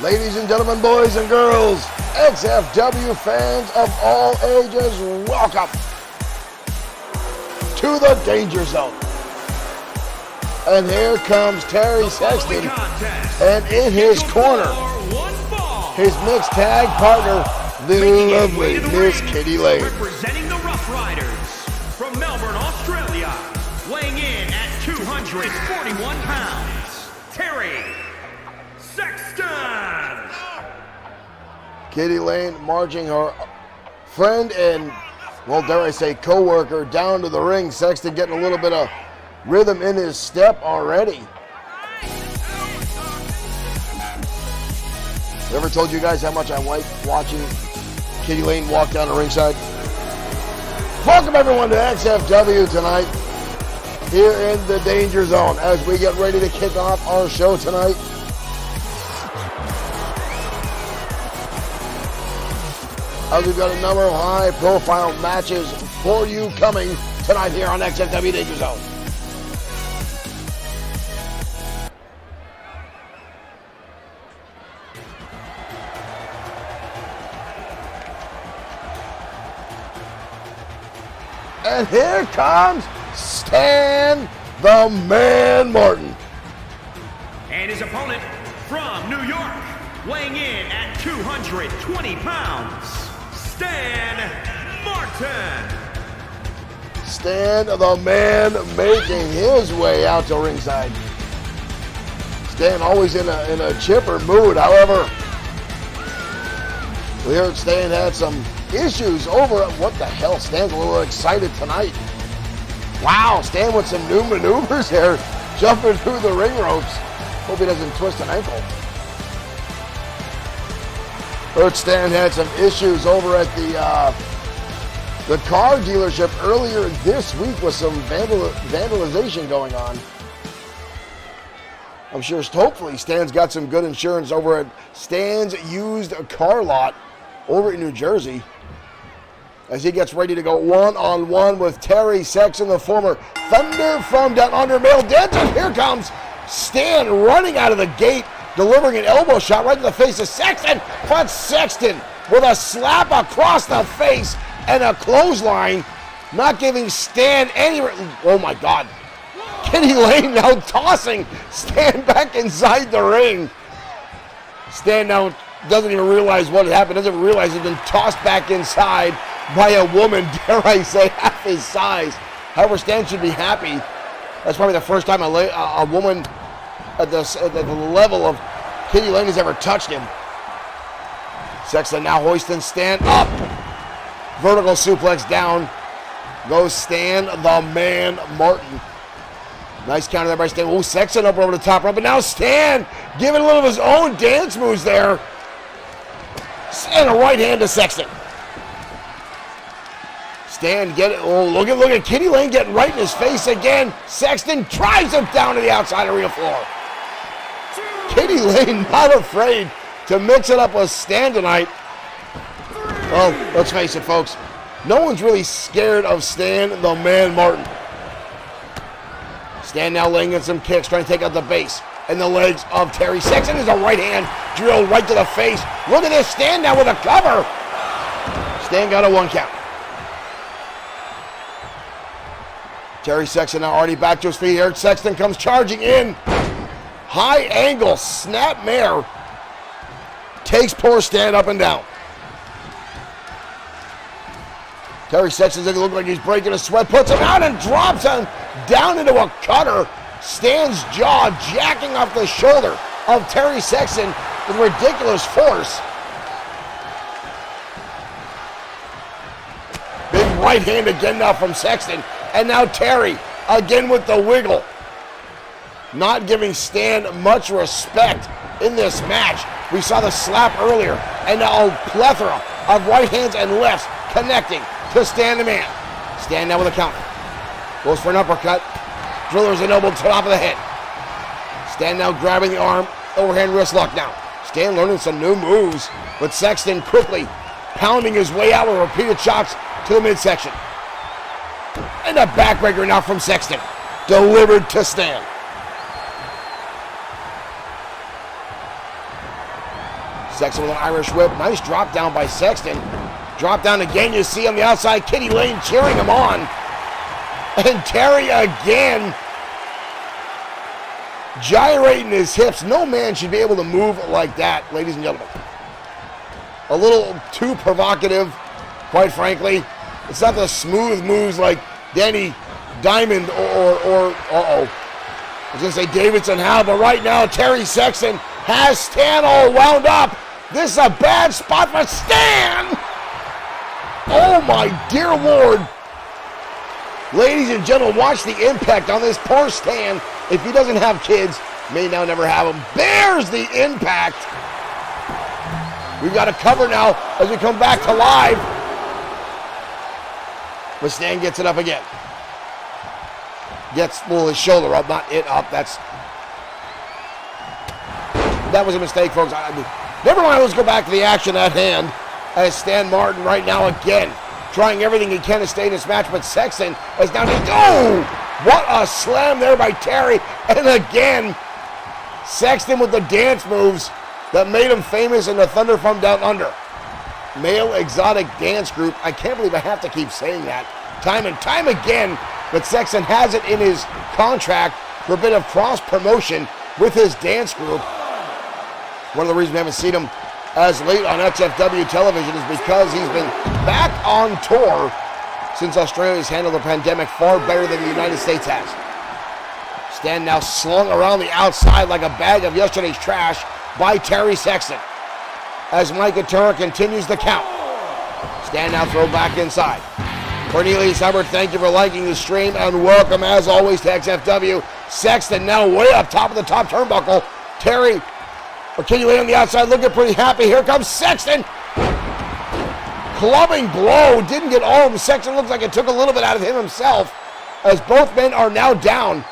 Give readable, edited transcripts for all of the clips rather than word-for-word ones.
Ladies and gentlemen, boys and girls, XFW fans of all ages, welcome to the Danger Zone. And here comes Terry Sexton, and in his corner, his mixed tag partner, the lovely Miss Kitty Lane. Representing the Rough Riders from Melbourne, Australia, weighing in at 241 pounds, Terry Sexton. Kitty Lane marching her friend and, well, dare I say, co-worker down to the ring. Sexton getting a little bit of rhythm in his step already. Ever told you guys how much I like watching Kitty Lane walk down the ringside? Welcome everyone to XFW tonight here in the Danger Zone as we get ready to kick off our show tonight. We've got a number of high-profile matches for you coming tonight here on XFW Danger Zone. And here comes Stan the Man Martin. And his opponent from New York, weighing in at 220 pounds, Stan Martin. Stan the Man making his way out to ringside. Stan always in a chipper mood. However, we heard Stan had some issues over at what the hell. Stan's a little excited tonight. Wow, Stan with some new maneuvers there, jumping through the ring ropes. Hope he doesn't twist an ankle. Heard Stan had some issues over at the car dealership earlier this week with some vandalization going on. I'm sure, hopefully, Stan's got some good insurance over at Stan's used car lot over in New Jersey as he gets ready to go one-on-one with Terry Sexton, the former Thunder from Down Under male dancer. Here comes Stan running out of the gate, delivering an elbow shot right to the face of Sexton, but Sexton with a slap across the face and a clothesline, not giving Stan any, oh my God. Kitty Lane now tossing Stan back inside the ring. Stan now doesn't even realize what happened, doesn't realize he's been tossed back inside by a woman, dare I say, half his size. However, Stan should be happy. That's probably the first time a woman at the level of Kitty Lane has ever touched him. Sexton now hoisting Stan up. Vertical suplex down. Goes Stan the Man Martin. Nice counter there by Stan. Oh, Sexton up over the top rope, but now Stan giving a little of his own dance moves there. And a right hand to Sexton. Stan look at Kitty Lane getting right in his face again. Sexton drives him down to the outside arena floor. Kitty Lane not afraid to mix it up with Stan tonight. Well, let's face it, folks. No one's really scared of Stan the Man Martin. Stan now laying in some kicks, trying to take out the base and the legs of Terry Sexton. Is a right hand drilled right to the face. Look at this, Stan now with a cover. Stan got a 1 count. Terry Sexton now already back to his feet here. Sexton comes charging in. High angle snap mare. Takes poor Stan up and down. Terry Sexton doesn't look like he's breaking a sweat. Puts him out and drops him down into a cutter. Stan's jaw jacking off the shoulder of Terry Sexton with ridiculous force. Big right hand again now from Sexton. And now Terry again with the wiggle. Not giving Stan much respect in this match. We saw the slap earlier, and now a plethora of right hands and lefts connecting to Stan the Man. Stan now with a counter. Goes for an uppercut. Drillers an elbow to the top of the head. Stan now grabbing the arm. Overhand wrist lock now. Stan learning some new moves, but Sexton quickly pounding his way out with repeated shots to the midsection. And a backbreaker now from Sexton. Delivered to Stan. Sexton with an Irish whip. Nice drop down by Sexton. Drop down again. You see on the outside, Kitty Lane cheering him on. And Terry again gyrating his hips. No man should be able to move like that, ladies and gentlemen. A little too provocative, quite frankly. It's not the smooth moves like Danny Diamond or I was going to say Davidson Howe, but right now Terry Sexton has Stan all wound up. This is a bad spot for Stan. Oh my dear Lord. Ladies and gentlemen, watch the impact on this poor Stan. If he doesn't have kids, may now never have them. There's the impact. We've got a cover now as we come back to live. But Stan gets it up again. Gets his shoulder up, not it up. That was a mistake, folks. Never mind, let's go back to the action at hand. As Stan Martin right now again trying everything he can to stay in this match, but Sexton is down to, oh! What a slam there by Terry. And again, Sexton with the dance moves that made him famous in the Thunder from Down Under. Male exotic dance group. I can't believe I have to keep saying that time and time again, but Sexton has it in his contract for a bit of cross promotion with his dance group. One of the reasons we haven't seen him as late on XFW television is because he's been back on tour since Australia's handled the pandemic far better than the United States has. Stan now slung around the outside like a bag of yesterday's trash by Terry Sexton. As Mike Atura continues the count. Stan now thrown back inside. Cornelius Hubbard, thank you for liking the stream and welcome as always to XFW. Sexton now way up top of the top turnbuckle. Terry, or Kenny Lane on the outside looking pretty happy. Here comes Sexton. Clubbing blow, didn't get all of him. Sexton looks like it took a little bit out of him himself as both men are now down.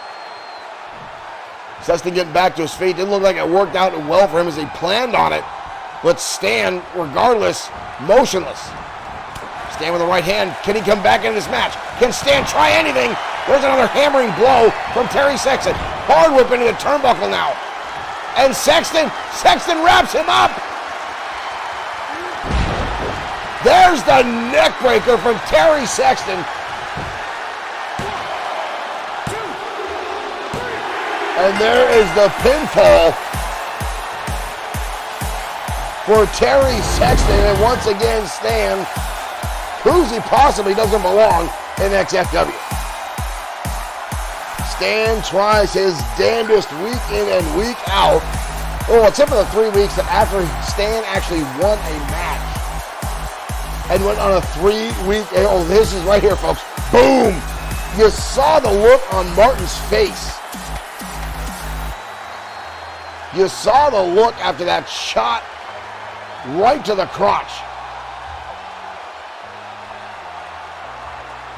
Sexton getting back to his feet. Didn't look like it worked out well for him as he planned on it. But Stan, regardless, motionless. Stan with the right hand. Can he come back in this match? Can Stan try anything? There's another hammering blow from Terry Sexton. Hard whip into the turnbuckle now. And Sexton wraps him up. There's the neck breaker from Terry Sexton. And there is the pinfall for Terry Sexton. And once again, Stan proves he possibly doesn't belong in XFW. Stan tries his damnedest week in and week out. Oh, except for the 3 weeks that after Stan actually won a match and went on a 3-week, oh, this is right here, folks. Boom! You saw the look on Martin's face. You saw the look after that shot right to the crotch.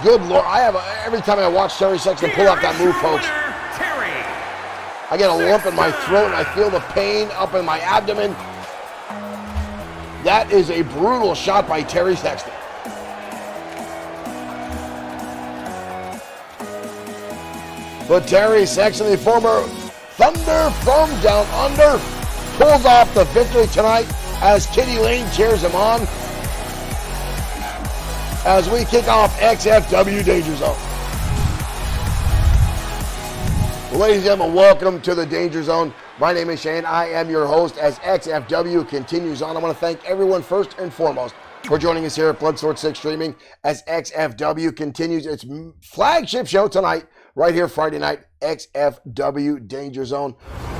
Good Lord, every time I watch Terry Sexton pull out that move, folks, I get a lump in my throat and I feel the pain up in my abdomen. That is a brutal shot by Terry Sexton. But Terry Sexton, the former Thunder from Down Under, pulls off the victory tonight as Kitty Lane cheers him on as we kick off XFW Danger Zone. Ladies and gentlemen, welcome to the Danger Zone. My name is Shane. I am your host as XFW continues on. I want to thank everyone first and foremost for joining us here at Bloodsword6 Streaming as XFW continues its flagship show tonight, right here Friday night, XFW Danger Zone.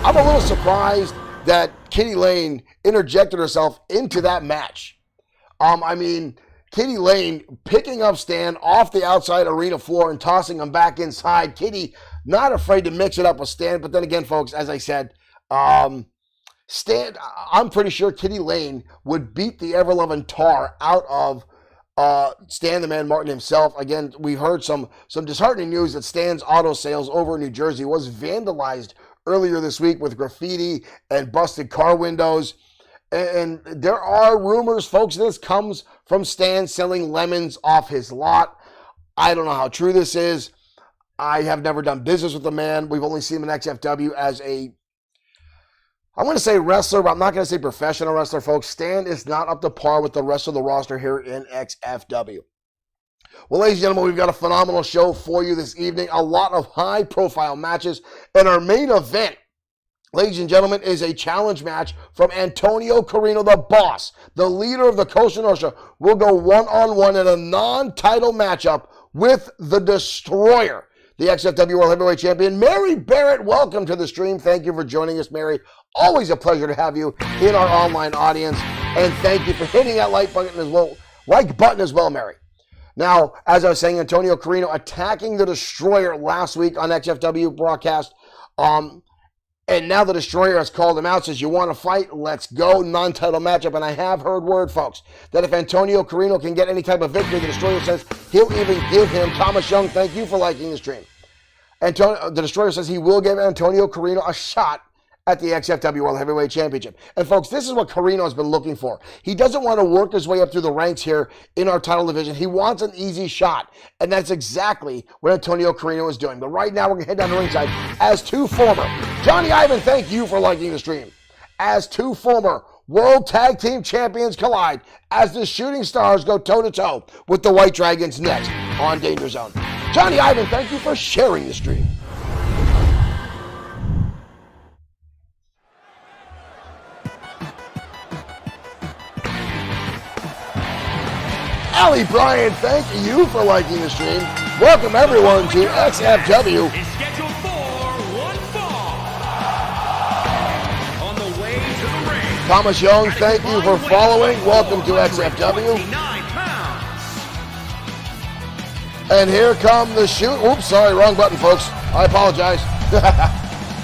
I'm a little surprised that Kitty Lane interjected herself into that match. Kitty Lane picking up Stan off the outside arena floor and tossing him back inside. Kitty not afraid to mix it up with Stan, but then again, folks, as I said, Stan, I'm pretty sure Kitty Lane would beat the ever-loving tar out of Stan the Man Martin himself. Again, we've heard some disheartening news that Stan's auto sales over in New Jersey was vandalized earlier this week with graffiti and busted car windows. And there are rumors, folks, this comes from Stan selling lemons off his lot. I don't know how true this is. I have never done business with the man. We've only seen him in XFW as a I'm going to say wrestler, but I'm not going to say professional wrestler, folks. Stan is not up to par with the rest of the roster here in XFW. Well, ladies and gentlemen, we've got a phenomenal show for you this evening. A lot of high-profile matches. And our main event, ladies and gentlemen, is a challenge match from Antonio Carino, the boss, the leader of the Costa Nostra, will go one-on-one in a non-title matchup with the Destroyer, the XFW World Heavyweight Champion. Mary Barrett, welcome to the stream. Thank you for joining us, Mary. Always a pleasure to have you in our online audience. And thank you for hitting that like button as well, Mary. Now, as I was saying, Antonio Carino attacking the Destroyer last week on XFW broadcast. And now the Destroyer has called him out, says, you want to fight? Let's go. Non-title matchup. And I have heard word, folks, that if Antonio Carino can get any type of victory, the Destroyer says he'll even give him. Thomas Young, thank you for liking the stream. The Destroyer says he will give Antonio Carino a shot at the XFW World Heavyweight Championship. And folks, this is what Carino has been looking for. He doesn't want to work his way up through the ranks here in our title division. He wants an easy shot. And that's exactly what Antonio Carino is doing. But right now, we're going to head down to ringside as two former. Johnny Ivan, thank you for liking the stream. As two former World Tag Team Champions collide as the Shooting Stars go toe-to-toe with the White Dragons next on Danger Zone. Johnny Ivan, thank you for sharing the stream. Allie Bryan, thank you for liking the stream. Welcome everyone to XFW. Is scheduled for one fall. On the way to the ring. Thomas Young, thank you for following. Welcome to XFW. And here come the oops, sorry, wrong button, folks. I apologize.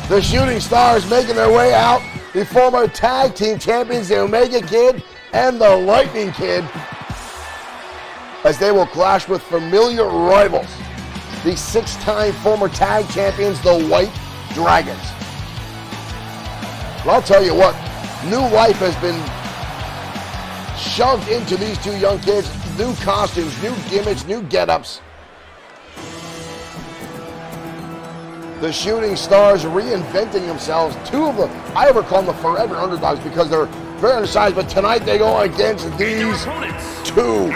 The Shooting Stars making their way out. The former tag team champions, the Omega Kid and the Lightning Kid, as they will clash with familiar rivals, the six-time former tag champions, the White Dragons. Well, I'll tell you what, new life has been shoved into these two young kids. New costumes, new gimmicks, new get-ups. The Shooting Stars reinventing themselves. Two of them, I ever call them the forever underdogs because they're very undersized, but tonight they go against these two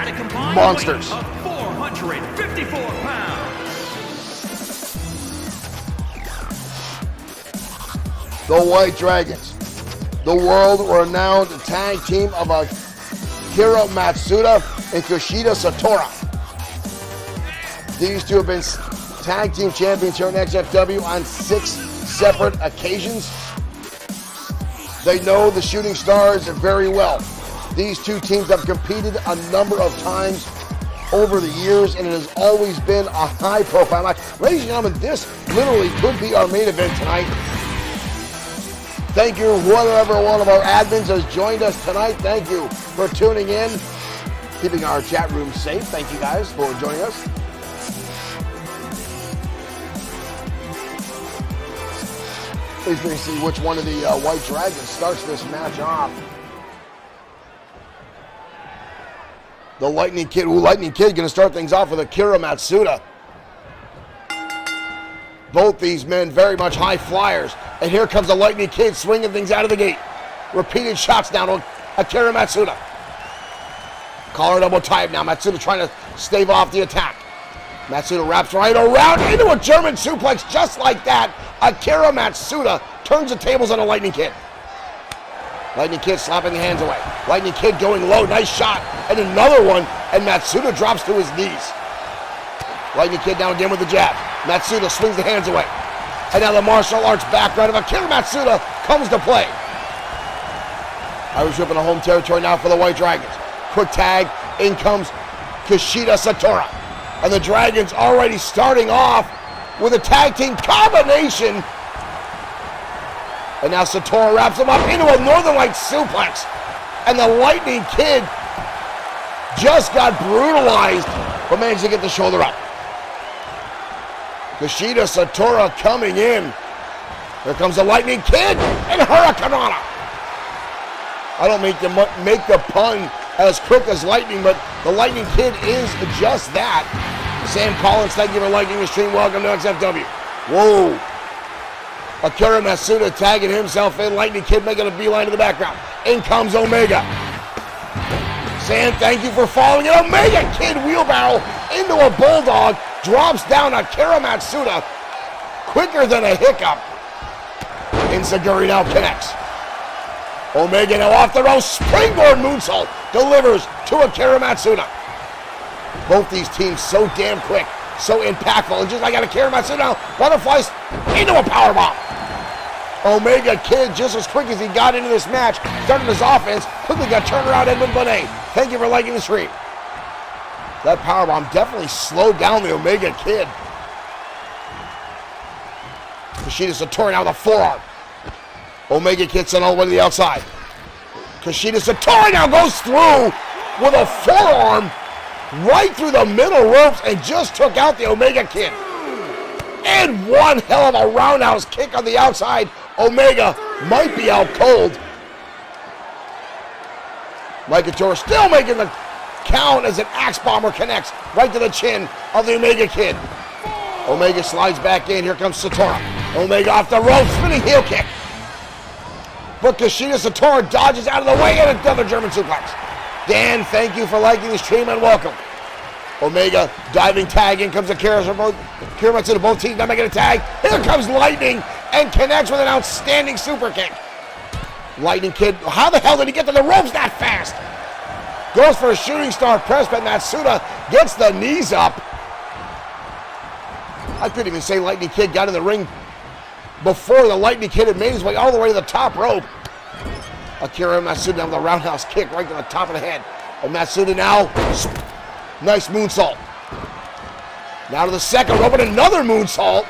monsters. 454 pounds. The White Dragons, the world-renowned tag team of Akira Matsuda and Kushida Satora. These two have been tag team champions here in XFW on 6 separate occasions. They know the Shooting Stars very well. These two teams have competed a number of times over the years, and it has always been a high-profile match. Ladies and gentlemen, this literally could be our main event tonight. Thank you, whatever one of our admins has joined us tonight. Thank you for tuning in, keeping our chat room safe. Thank you guys for joining us. Please bring see which one of the White Dragons starts this match off. The Lightning Kid. Ooh, Lightning Kid going to start things off with Akira Matsuda. Both these men very much high flyers. And here comes the Lightning Kid swinging things out of the gate. Repeated shots down on Akira Matsuda. Collar double type now. Matsuda trying to stave off the attack. Matsuda wraps right around into a German suplex just like that. Akira Matsuda turns the tables on a Lightning Kid. Lightning Kid slapping the hands away. Lightning Kid going low, nice shot. And another one, and Matsuda drops to his knees. Lightning Kid down again with the jab. Matsuda swings the hands away. And now the martial arts background of Akira Matsuda comes to play. Irish whip in a home territory now for the White Dragons. Quick tag, in comes Kushida Satora. And the Dragons already starting off with a tag team combination. And now Satora wraps him up into a Northern Light suplex. And the Lightning Kid just got brutalized, but managed to get the shoulder up. Kushida Satora coming in. Here comes the Lightning Kid and Hurricanrana. I don't make the pun as quick as lightning, but the Lightning Kid is just that. Sam Collins, thank you for liking the stream. Welcome to XFW. Whoa. Akira Matsuda tagging himself in. Lightning Kid making a beeline to the background. In comes Omega. Saying thank you for following it. Omega Kid wheelbarrow into a bulldog. Drops down Akira Matsuda quicker than a hiccup. Enziguri now connects. Omega now off the rope. Springboard moonsault delivers to Akira Matsuda. Both these teams so damn quick, so impactful. And just like Akira Matsuda now, butterflies into a powerbomb. Omega Kid, just as quick as he got into this match, started his offense, quickly got turned around Edmund Bonet. Thank you for liking the stream. That powerbomb definitely slowed down the Omega Kid. Kushida Satori now with a forearm. Omega Kid sent all the way to the outside. Kushida Satori now goes through with a forearm right through the middle ropes and just took out the Omega Kid. And one hell of a roundhouse kick on the outside. Omega might be out cold. Mike Couture still making the count as an axe bomber connects right to the chin of the Omega Kid. Omega slides back in. Here comes Satora. Omega off the rope, spinning heel kick. But Kushida Satora dodges out of the way and another German suplex. Dan, thank you for liking the stream and welcome. Omega diving tag. In comes Akira Matsuda. Both teams now making a tag. Here comes Lightning and connects with an outstanding super kick. Lightning Kid, how the hell did he get to the ropes that fast? Goes for a shooting star press, but Matsuda gets the knees up. I couldn't even say Lightning Kid got in the ring before the Lightning Kid had made his way all the way to the top rope. Akira Matsuda now with a roundhouse kick right to the top of the head. And Matsuda now, nice moonsault. Now to the second rope and another moonsault.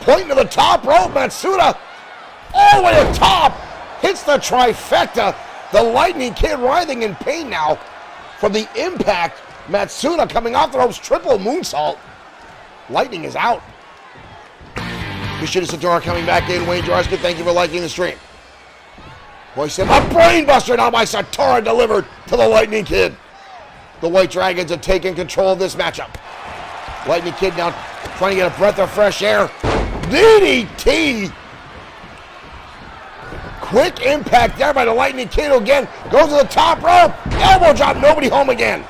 Pointing to the top rope, Matsuda all the way to the top. Hits the trifecta. The Lightning Kid writhing in pain now from the impact. Matsuda coming off the ropes, triple moonsault. Lightning is out. Kushida Satora coming back in. Wayne Jaroskin, thank you for liking the stream. Boy said, a brainbuster now by Satora delivered to the Lightning Kid. The White Dragons have taken control of this matchup. Lightning Kid now trying to get a breath of fresh air. DDT. Quick impact there by the Lightning Kid, who again goes to the top rope. Elbow drop, nobody home again.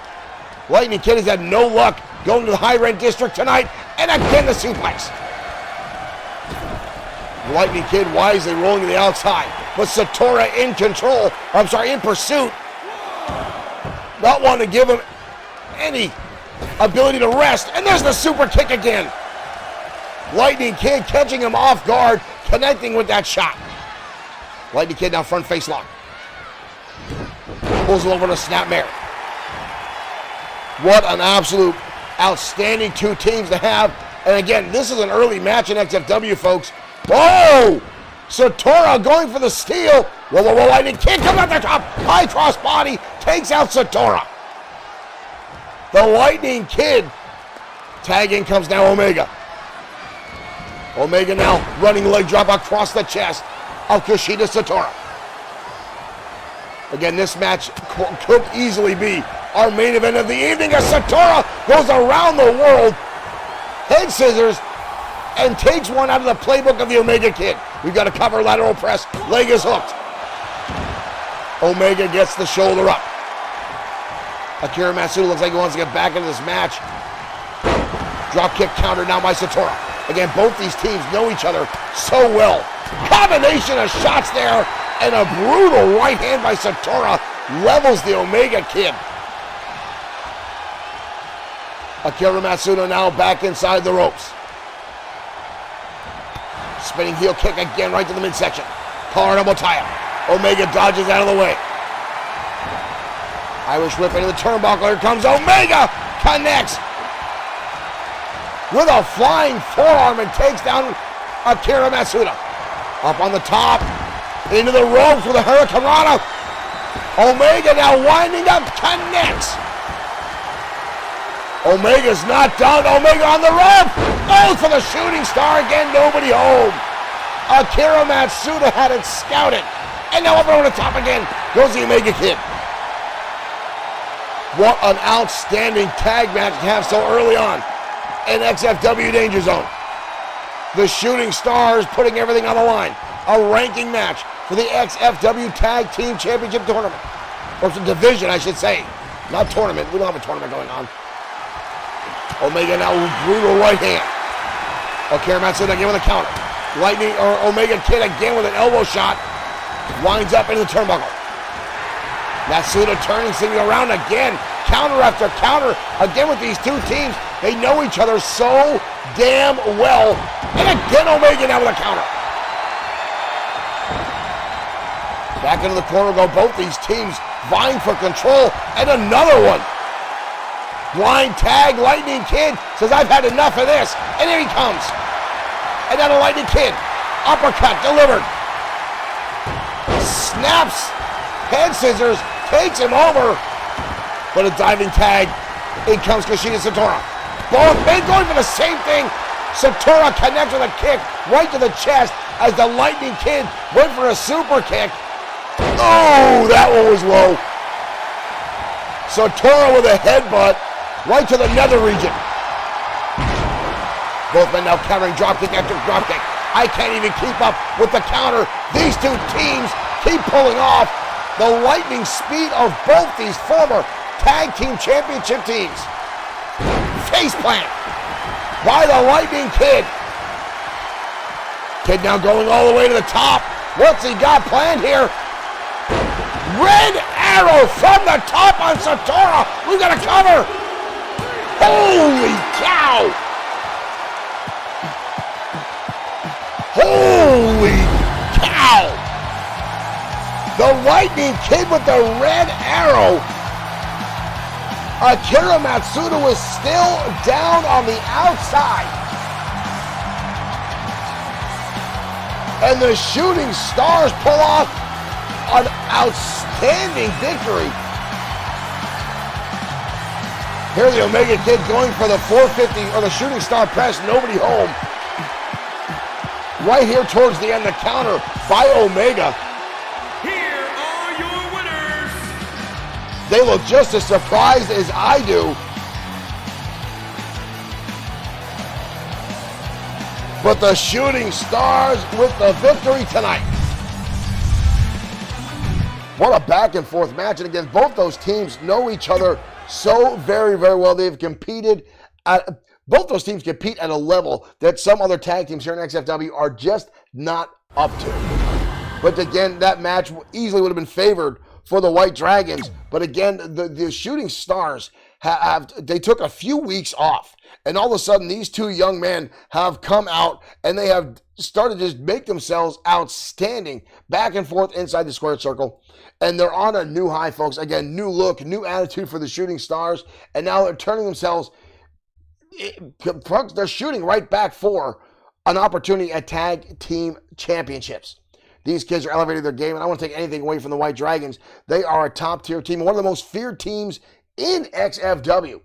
Lightning Kid has had no luck going to the high rent district tonight. And again the suplex. Lightning Kid wisely rolling to the outside. But Satora in control, in pursuit. Not wanting to give him any ability to rest. And there's the super kick again. Lightning Kid catching him off guard, connecting with that shot. Lightning Kid now front face lock. Pulls him over to snapmare. What an absolute outstanding two teams to have. And again, this is an early match in XFW, folks. Whoa! Satora going for the steal. Whoa, Lightning Kid comes out the top. High cross body takes out Satora. The Lightning Kid. Tag in comes now Omega. Omega now running leg drop across the chest of Kushida Satora. Again, this match could easily be our main event of the evening as Satora goes around the world, head scissors, and takes one out of the playbook of the Omega Kid. We've got a cover lateral press, leg is hooked. Omega gets the shoulder up. Akira Matsuda looks like he wants to get back into this match. Drop kick countered now by Satora. Again, both these teams know each other so well. Combination of shots there, and a brutal right hand by Satora levels the Omega Kid. Akira Matsuda now back inside the ropes. Spinning heel kick again right to the midsection. Collar elbow tie up. Omega dodges out of the way. Irish whip into the turnbuckle. Here comes Omega. Connects with a flying forearm and takes down Akira Matsuda. Up on the top. Into the ropes with a Hurricanrana. Omega now winding up. Connects. Omega's not done. Omega on the rope. Goes for the shooting star again. Nobody home. Akira Matsuda had it scouted. And now up over the top again goes the Omega Kid. What an outstanding tag match to have so early on in XFW Danger Zone. The Shooting Stars putting everything on the line. A ranking match for the XFW Tag Team Championship Tournament. Or it's a division, I should say. Not tournament. We don't have a tournament going on. Omega now brutal right hand. Akira Matsuda again with a counter. Lightning or Omega Kid again with an elbow shot. Winds up into the turnbuckle. Matsuda turning things around again. Counter after counter. Again with these two teams. They know each other so damn well. And again Omega now with a counter. Back into the corner go both these teams vying for control. And another one. Blind tag, Lightning Kid says, I've had enough of this. And here he comes. And now the Lightning Kid. Uppercut delivered. Snaps. Head scissors. Takes him over. But a diving tag. In comes Kushida Satora. Both men going for the same thing. Satora connects with a kick right to the chest as the Lightning Kid went for a super kick. Oh, that one was low. Satora with a headbutt right to the nether region. Both men now countering dropkick after dropkick. I can't even keep up with the counter. These two teams keep pulling off the lightning speed of both these former tag team championship teams. Face plant by the Lightning Kid. Kid now going all the way to the top. What's he got planned here? Red arrow from the top on Satora. We got a cover. Holy cow! Holy cow! The Lightning Kid with the red arrow. Akira Matsuda was still down on the outside. And the Shooting Stars pull off an outstanding victory. Here the Omega Kid going for the 450 or the Shooting Star press, nobody home. Right here towards the end, the counter by Omega. Here are your winners. They look just as surprised as I do. But the Shooting Stars with the victory tonight. What a back and forth match. And again, both those teams know each other so very, very well. They've competed at, both those teams compete at a level that some other tag teams here in XFW are just not up to. But again, that match easily would have been favored for the White Dragons. But again, the Shooting Stars they took a few weeks off. And all of a sudden, these two young men have come out and they have started to just make themselves outstanding back and forth inside the squared circle. And they're on a new high, folks. Again, new look, new attitude for the Shooting Stars. And now they're turning themselves, they're shooting right back for an opportunity at tag team championships. These kids are elevating their game, and I want to take anything away from the White Dragons. They are a top-tier team, one of the most feared teams in XFW.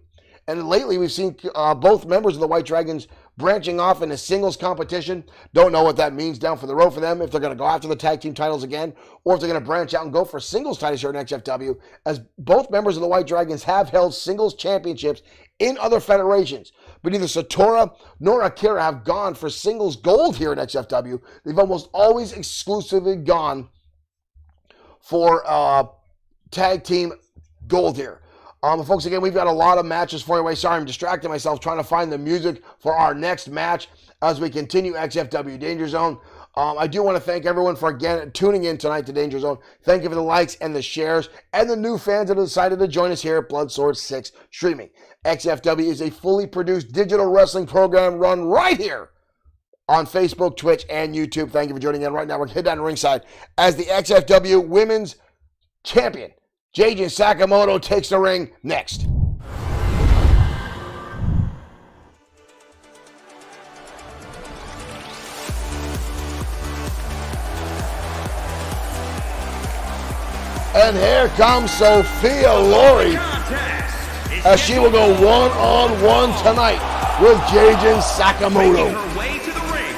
And lately, we've seen both members of the White Dragons branching off into singles competition. Don't know what that means down for the road for them, if they're going to go after the tag team titles again, or if they're going to branch out and go for singles titles here in XFW, as both members of the White Dragons have held singles championships in other federations. But neither Satora nor Akira have gone for singles gold here in XFW. They've almost always exclusively gone for tag team gold here. Folks, again, we've got a lot of matches for you. Sorry, I'm distracting myself trying to find the music for our next match as we continue XFW Danger Zone. I do want to thank everyone for, again, tuning in tonight to Danger Zone. Thank you for the likes and the shares and the new fans that have decided to join us here at Bloodsword6 Streaming. XFW is a fully produced digital wrestling program run right here on Facebook, Twitch, and YouTube. Thank you for joining in right now. We're heading down ringside as the XFW Women's Champion, JJ Sakamoto, takes the ring next. And here comes Sophia Lori as she will go one-on-one tonight with JJ Sakamoto. Making her way to the ring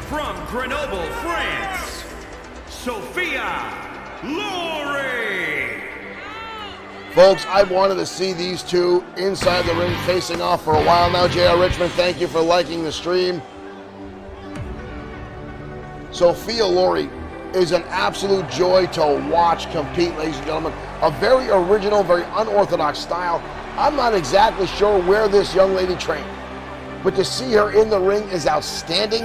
from Grenoble, France, Sophia Lori. Folks, I've wanted to see these two inside the ring facing off for a while now. J.R. Richmond, thank you for liking the stream. Sophia Lory is an absolute joy to watch compete, ladies and gentlemen. A very original, very unorthodox style. I'm not exactly sure where this young lady trained, but to see her in the ring is outstanding.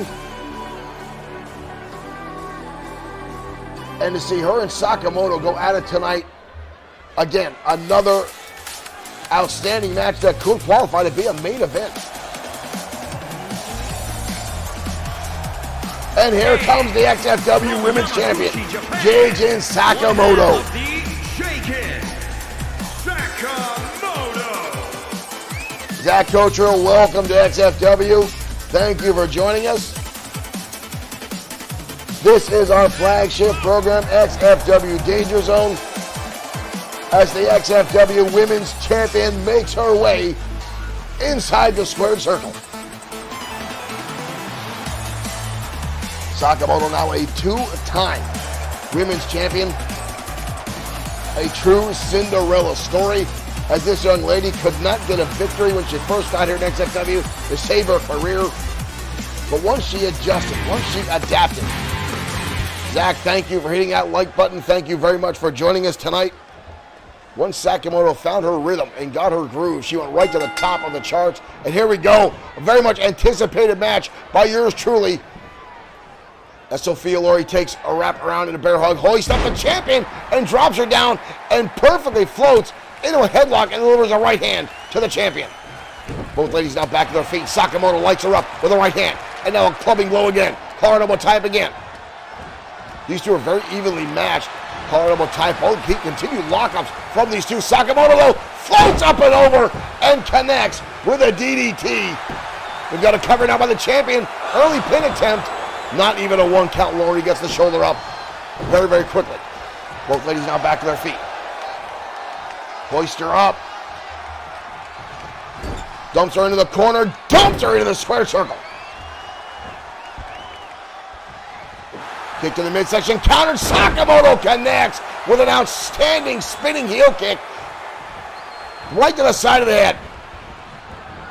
And to see her and Sakamoto go at it tonight, again, another outstanding match that could qualify to be a main event. And here comes the XFW Women's Champion, Jayden Sakamoto. Zach Cottrell, welcome to XFW. Thank you for joining us. This is our flagship program, XFW Danger Zone, as the XFW Women's Champion makes her way inside the squared circle. Sakamoto now a two-time Women's Champion. A true Cinderella story, as this young lady could not get a victory when she first got here in XFW to save her career. But once she adjusted, once she adapted. Zach, thank you for hitting that like button. Thank you very much for joining us tonight. Once Sakamoto found her rhythm and got her groove, she went right to the top of the charts. And here we go, a very much anticipated match by yours truly. As Sophia Lory takes a wrap around in a bear hug, hoists up the champion and drops her down and perfectly floats into a headlock and delivers a right hand to the champion. Both ladies now back to their feet. Sakamoto lights her up with a right hand. And now a clubbing blow again. Collar elbow type again. These two are very evenly matched. Collar elbow type. Both keep continued lockups from these two. Sakamoto though floats up and over and connects with a DDT. We've got a cover now by the champion. Early pin attempt. Not even a one count. Lory gets the shoulder up very, very quickly. Both ladies now back to their feet. Hoist her up. Dumps her into the corner. Dumps her into the square circle. Kick to the midsection. Countered. Sakamoto connects with an outstanding spinning heel kick. Right to the side of the head.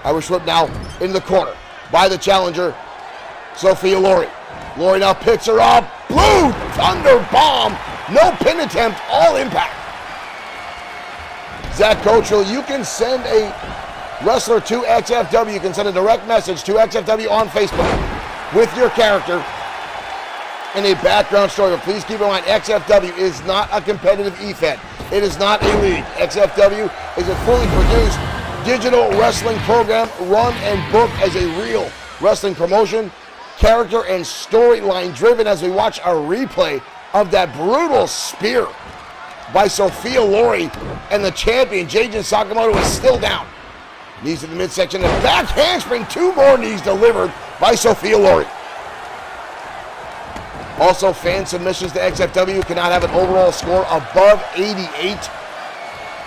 Irish whip now into the corner by the challenger, Sophia Lory. Lory now picks her up. Blue Thunder Bomb. No pin attempt. All impact. Zach Cottrell, you can send a wrestler to XFW. You can send a direct message to XFW on Facebook with your character and a background story. But please keep in mind, XFW is not a competitive EFED. It is not a league. XFW is a fully produced digital wrestling program run and booked as a real wrestling promotion. Character and storyline driven, as we watch a replay of that brutal spear by Sophia Lory, and the champion Jayden Sakamoto is still down. Knees in the midsection and back handspring. Two more knees delivered by Sophia Lory. Also, fan submissions to XFW cannot have an overall score above 88.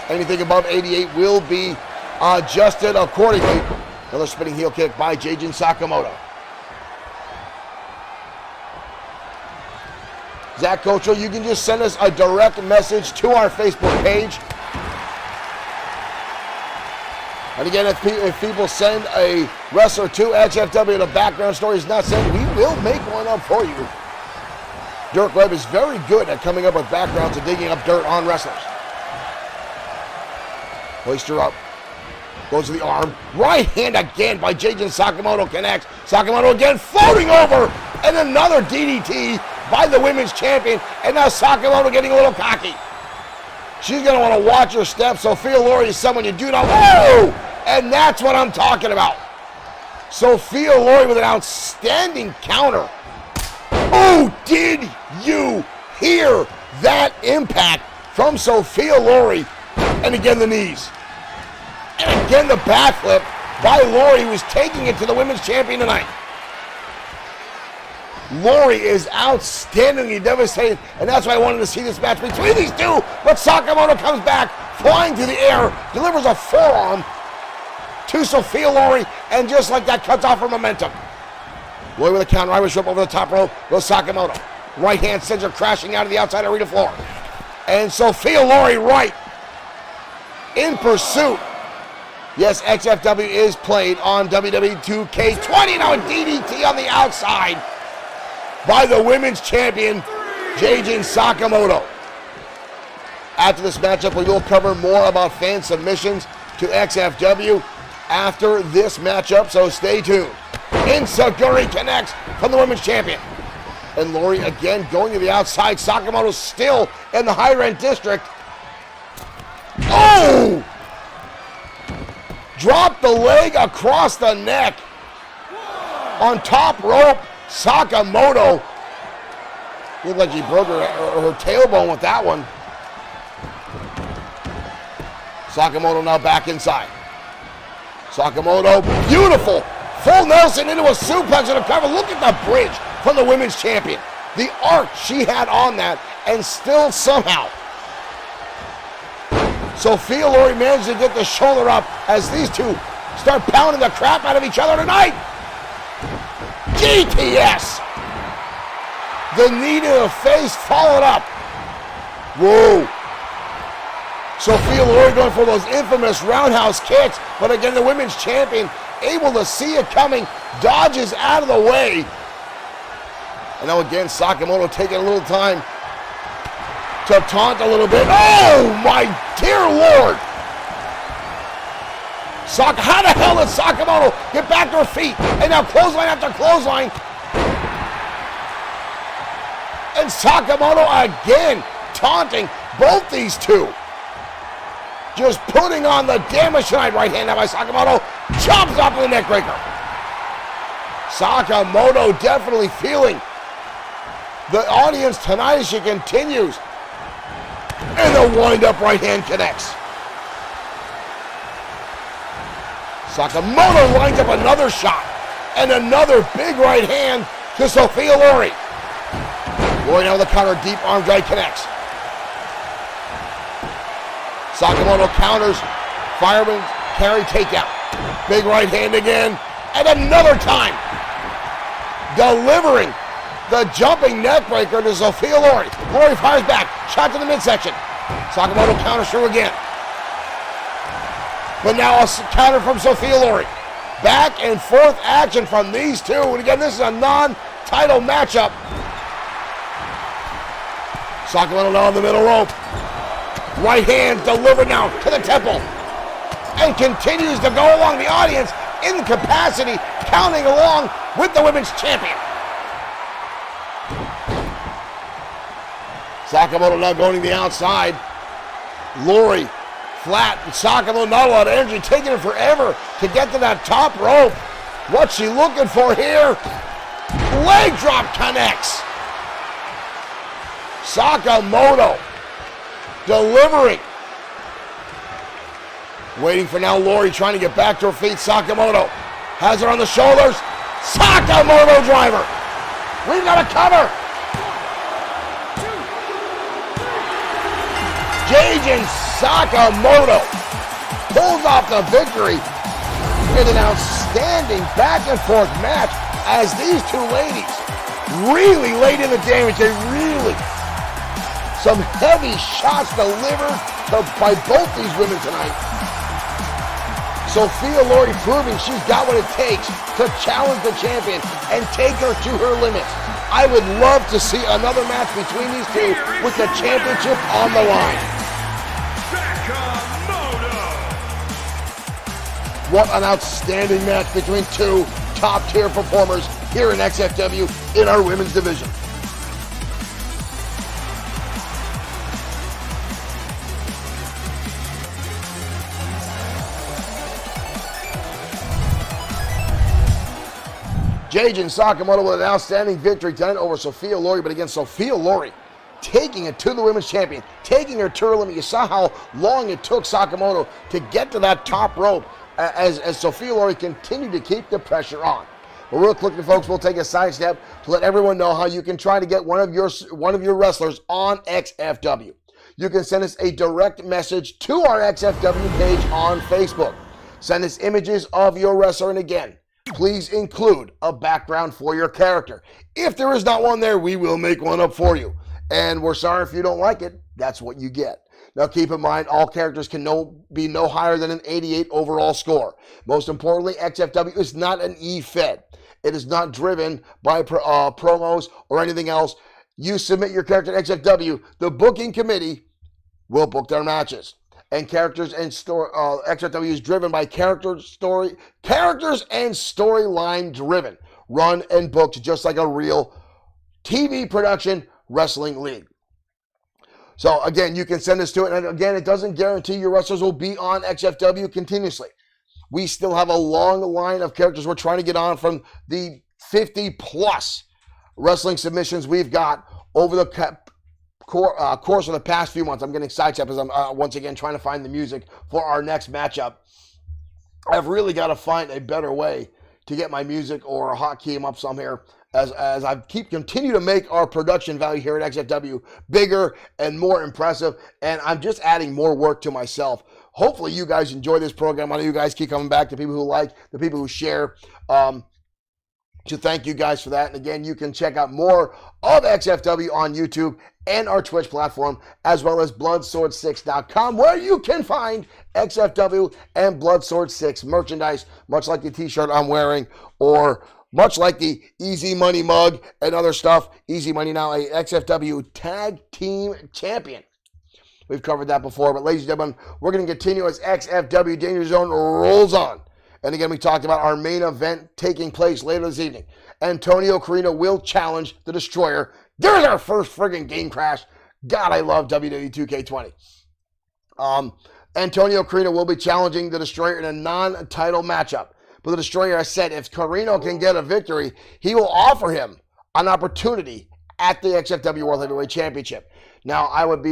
Anything above 88 will be adjusted accordingly. Another spinning heel kick by Jayden Sakamoto. Zach Cottrell, you can just send us a direct message to our Facebook page. And again, if people send a wrestler to XFW and a background story is not sent, we will make one up for you. Dirk Webb is very good at coming up with backgrounds and digging up dirt on wrestlers. Hoist her up. Goes to the arm. Right hand again by Jayden Sakamoto connects. Sakamoto again floating over. And another DDT by the women's champion. And now Sakamoto getting a little cocky. She's going to want to watch her step. Sophia Lory is someone you do not. Whoa! And that's what I'm talking about. Sophia Lory with an outstanding counter. Oh, did you hear that impact from Sophia Lory? And again, the knees. And again, the backflip by Lory, who is taking it to the women's champion tonight. Lory is outstandingly devastated, and that's why I wanted to see this match between these two. But Sakamoto comes back, flying through the air, delivers a forearm to Sophia Lory, and just like that, cuts off her momentum. Lory with a counter Irish whip over the top rope, goes Sakamoto. Right hand sends her crashing out of the outside arena floor. And Sophia Lory right in pursuit. Yes, XFW is played on WWE 2K20. Now a DDT on the outside. by the women's champion, Jade Sakamoto. After this matchup, we will cover more about fan submissions to XFW after this matchup, so stay tuned. Enziguri connects from the women's champion. And Lori again going to the outside. Sakamoto still in the higher end district. Oh! Dropped the leg across the neck. On top rope, Sakamoto. Looked like she broke her tailbone with that one. Sakamoto now back inside. Sakamoto, beautiful. Full Nelson into a suplex and a cover. Look at the bridge from the women's champion. The arc she had on that, and still somehow Sophia Lori managed to get the shoulder up as these two start pounding the crap out of each other tonight. GTS. The knee to the face followed up. Whoa. Sophia Lori going for those infamous roundhouse kicks, but again, the women's champion able to see it coming, dodges out of the way. And now again, Sakamoto taking a little time to taunt a little bit. Oh my dear Lord! How the hell did Sakamoto get back to her feet? And now clothesline after clothesline. And Sakamoto again taunting both these two. Just putting on the damage tonight. Right hand now by Sakamoto. Chops off of the neck breaker. Sakamoto definitely feeling the audience tonight as she continues. And the wind-up right hand connects. Sakamoto lines up another shot. And another big right hand to Sophia Lori. Lori now with the counter, deep arm drag connects. Sakamoto counters, fireman carry takedown. Big right hand again, and another time. Delivering the jumping neck breaker to Sophia Lori. Lori fires back, shot to the midsection. Sakamoto counters through again. But now a counter from Sophia Lori. Back and forth action from these two. And again, this is a non-title matchup. Sakamoto now on the middle rope. Right hand delivered now to the temple. And continues to go along the audience in capacity, counting along with the women's champion. Sakamoto now going to the outside. Lori flat. Sakamoto not a lot of energy, taking it forever to get to that top rope. What's she looking for here? Leg drop connects. Sakamoto delivering. Waiting for now Lori trying to get back to her feet. Sakamoto has her on the shoulders. Sakamoto driver. We've got a cover. Jade Sakamoto pulls off the victory in an outstanding back and forth match as these two ladies really laid in the damage. They really, some heavy shots delivered by both these women tonight. Sophia Lori proving she's got what it takes to challenge the champion and take her to her limits. I would love to see another match between these two with the championship on the line. What an outstanding match between two top-tier performers here in XFW in our women's division. Jade Sakamoto with an outstanding victory tonight over Sophia Lori, but again, Sophia Lori taking it to the women's champion, taking her to her limit. You saw how long it took Sakamoto to get to that top rope as Sophia Lori continued to keep the pressure on. But real quickly, folks, we'll take a side step to let everyone know how you can try to get one of your wrestlers on XFW. You can send us a direct message to our XFW page on Facebook. Send us images of your wrestler, and again, please include a background for your character. If there is not one there, we will make one up for you. And we're sorry if you don't like it. That's what you get. Now keep in mind, all characters can be no higher than an 88 overall score. Most importantly, XFW is not an E-Fed. It is not driven by promos or anything else. You submit your character to XFW, the booking committee will book their matches. And characters and story, XFW is driven by characters and storyline driven, run and booked just like a real TV production wrestling league. So again, you can send this to it. And again, it doesn't guarantee your wrestlers will be on XFW continuously. We still have a long line of characters we're trying to get on from the 50 plus wrestling submissions we've got over the course of the past few months. I'm getting sidetracked as I'm once again trying to find the music for our next matchup. I've really got to find a better way to get my music or hotkey up some here as I continue to make our production value here at XFW bigger and more impressive, and I'm just adding more work to myself. Hopefully you guys enjoy this program. I know you guys keep coming back, the people who like, the people who share. To thank you guys for that. And again, you can check out more of XFW on YouTube and our Twitch platform, as well as Bloodsword6.com, where you can find XFW and Bloodsword6 merchandise, much like the t-shirt I'm wearing, or much like the Easy Money mug and other stuff. Easy Money now a XFW Tag Team Champion. We've covered that before, but ladies and gentlemen, we're going to continue as XFW Danger Zone rolls on. And again, we talked about our main event taking place later this evening. Antonio Carino will challenge the Destroyer. There's our first friggin' game crash. God, I love WWE 2K20. Antonio Carino will be challenging the Destroyer in a non-title matchup. But the Destroyer has said if Carino can get a victory, he will offer him an opportunity at the XFW World Heavyweight Championship. Now, I would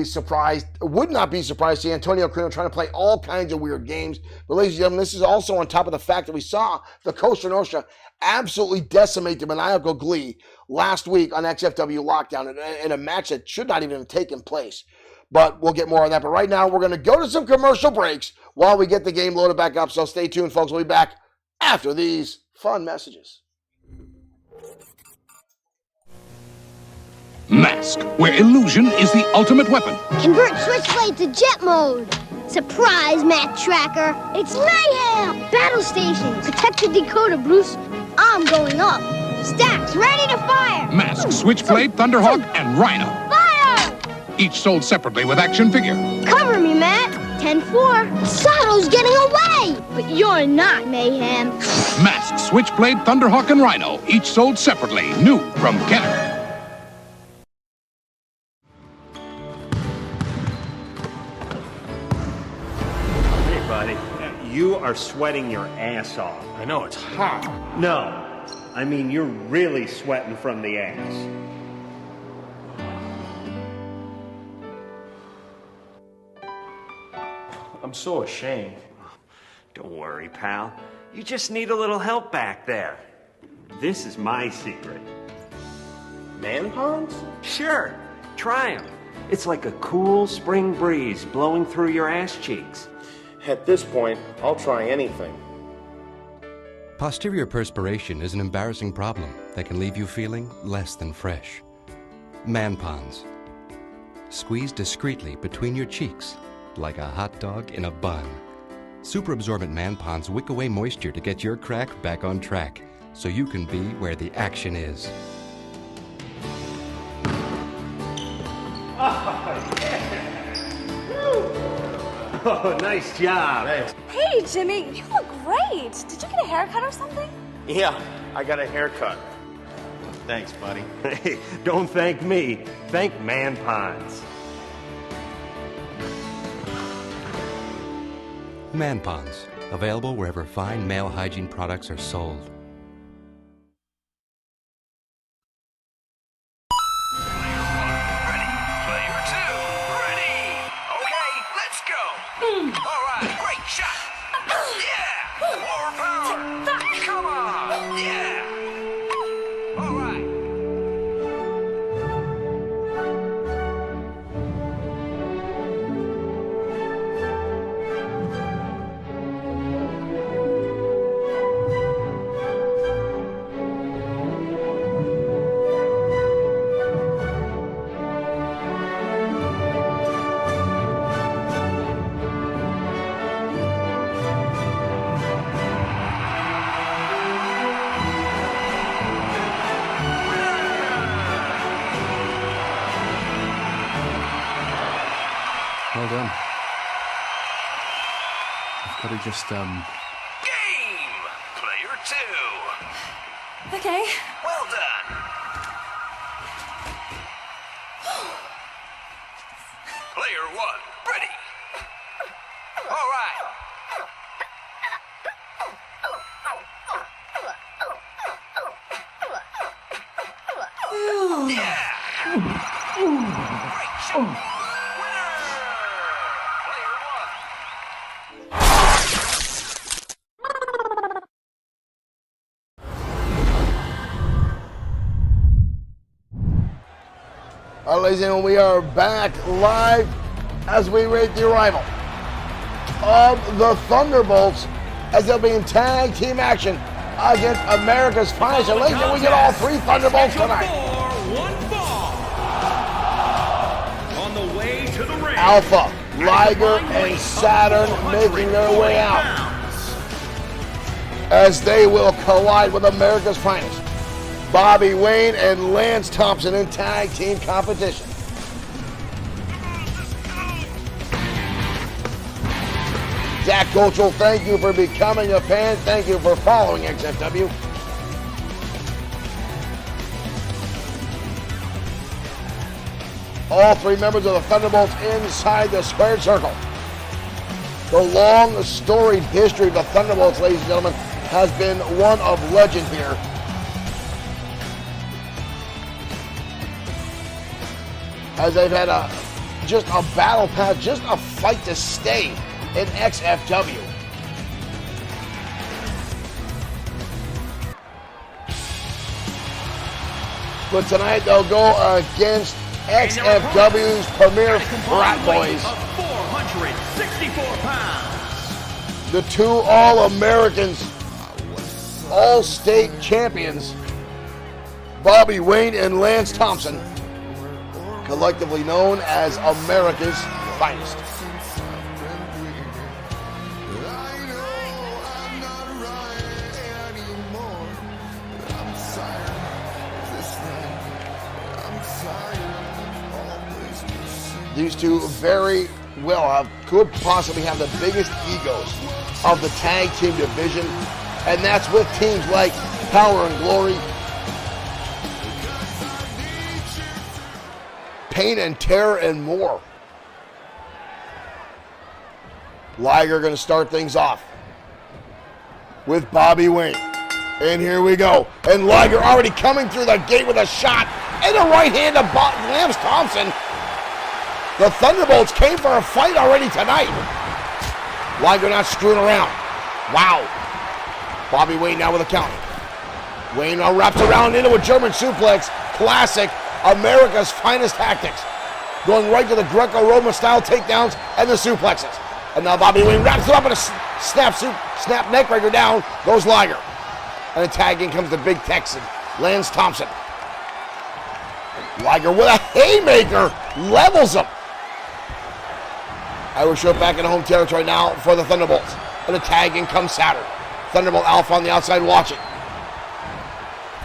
not be surprised to see Antonio Carino trying to play all kinds of weird games. But ladies and gentlemen, this is also on top of the fact that we saw the Costa Nostra absolutely decimate the maniacal glee last week on XFW Lockdown in a match that should not even have taken place. But we'll get more on that. But right now, we're going to go to some commercial breaks while we get the game loaded back up. So stay tuned, folks. We'll be back after these fun messages. Mask, where illusion is the ultimate weapon. Convert Switchblade to jet mode. Surprise, Matt Tracker. It's mayhem. Battle station. Protect the decoder, Bruce. I'm going up. Stacks ready to fire. Mask, Switchblade, Thunderhawk, and Rhino. Fire! Each sold separately with action figure. Cover me, Matt. 10-4. Sato's getting away. But you're not, Mayhem. Mask, Switchblade, Thunderhawk, and Rhino. Each sold separately. New from Kenner. You are sweating your ass off. I know, it's hot. No, I mean you're really sweating from the ass. I'm so ashamed. Don't worry, pal. You just need a little help back there. This is my secret. Man ponds? Sure, try 'em. It's like a cool spring breeze blowing through your ass cheeks. At this point, I'll try anything. Posterior perspiration is an embarrassing problem that can leave you feeling less than fresh. Man ponds. Squeeze discreetly between your cheeks like a hot dog in a bun. Super absorbent man ponds wick away moisture to get your crack back on track so you can be where the action is. Oh, nice job. Thanks. Hey, Jimmy, you look great. Did you get a haircut or something? Yeah, I got a haircut. Thanks, buddy. Hey, don't thank me. Thank Man Ponds. Man ponds. Available wherever fine male hygiene products are sold. Well done. I've got to just, Game! Player 2. Okay. Well done. Player 1, ready. All right. Yeah. Great shot. Winner. Player 1. All right, ladies and gentlemen, we are back live as we rate the arrival of the Thunderbolts as they'll be in tag team action against America's Finest. And ladies and gentlemen, we get all three Thunderbolts tonight. On the way to the ring. Alpha, Liger, and Saturn making their way out as they will collide with America's Finest. Bobby Wayne and Lance Thompson in tag team competition. Zach Gochel, thank you for becoming a fan. Thank you for following XFW. All three members of the Thunderbolts inside the squared circle. The long storied history of the Thunderbolts, ladies and gentlemen, has been one of legend here. As they've had just a battle pass, just a fight to stay in XFW. But tonight they'll go against XFW's premier frat boys. 464 pounds. The two All-Americans, All-State champions, Bobby Wayne and Lance Thompson, collectively known as America's Finest. These two very well could possibly have the biggest egos of the tag team division, and that's with teams like Power and Glory, Pain and Terror, and more. Liger going to start things off with Bobby Wayne. And here we go. And Liger already coming through the gate with a shot and a right hand to Lance Thompson. The Thunderbolts came for a fight already tonight. Liger not screwing around. Wow. Bobby Wayne now with a counter. Wayne now wraps around into a German suplex. Classic America's Finest tactics. Going right to the Greco-Roman style takedowns and the suplexes. And now Bobby Wayne wraps it up in a snap neckbreaker down. Goes Liger. And the tag in comes the big Texan, Lance Thompson. Liger with a haymaker levels him. Irish Whip back in home territory now for the Thunderbolts. And the tag in comes Saturn. Thunderbolt Alpha on the outside watching.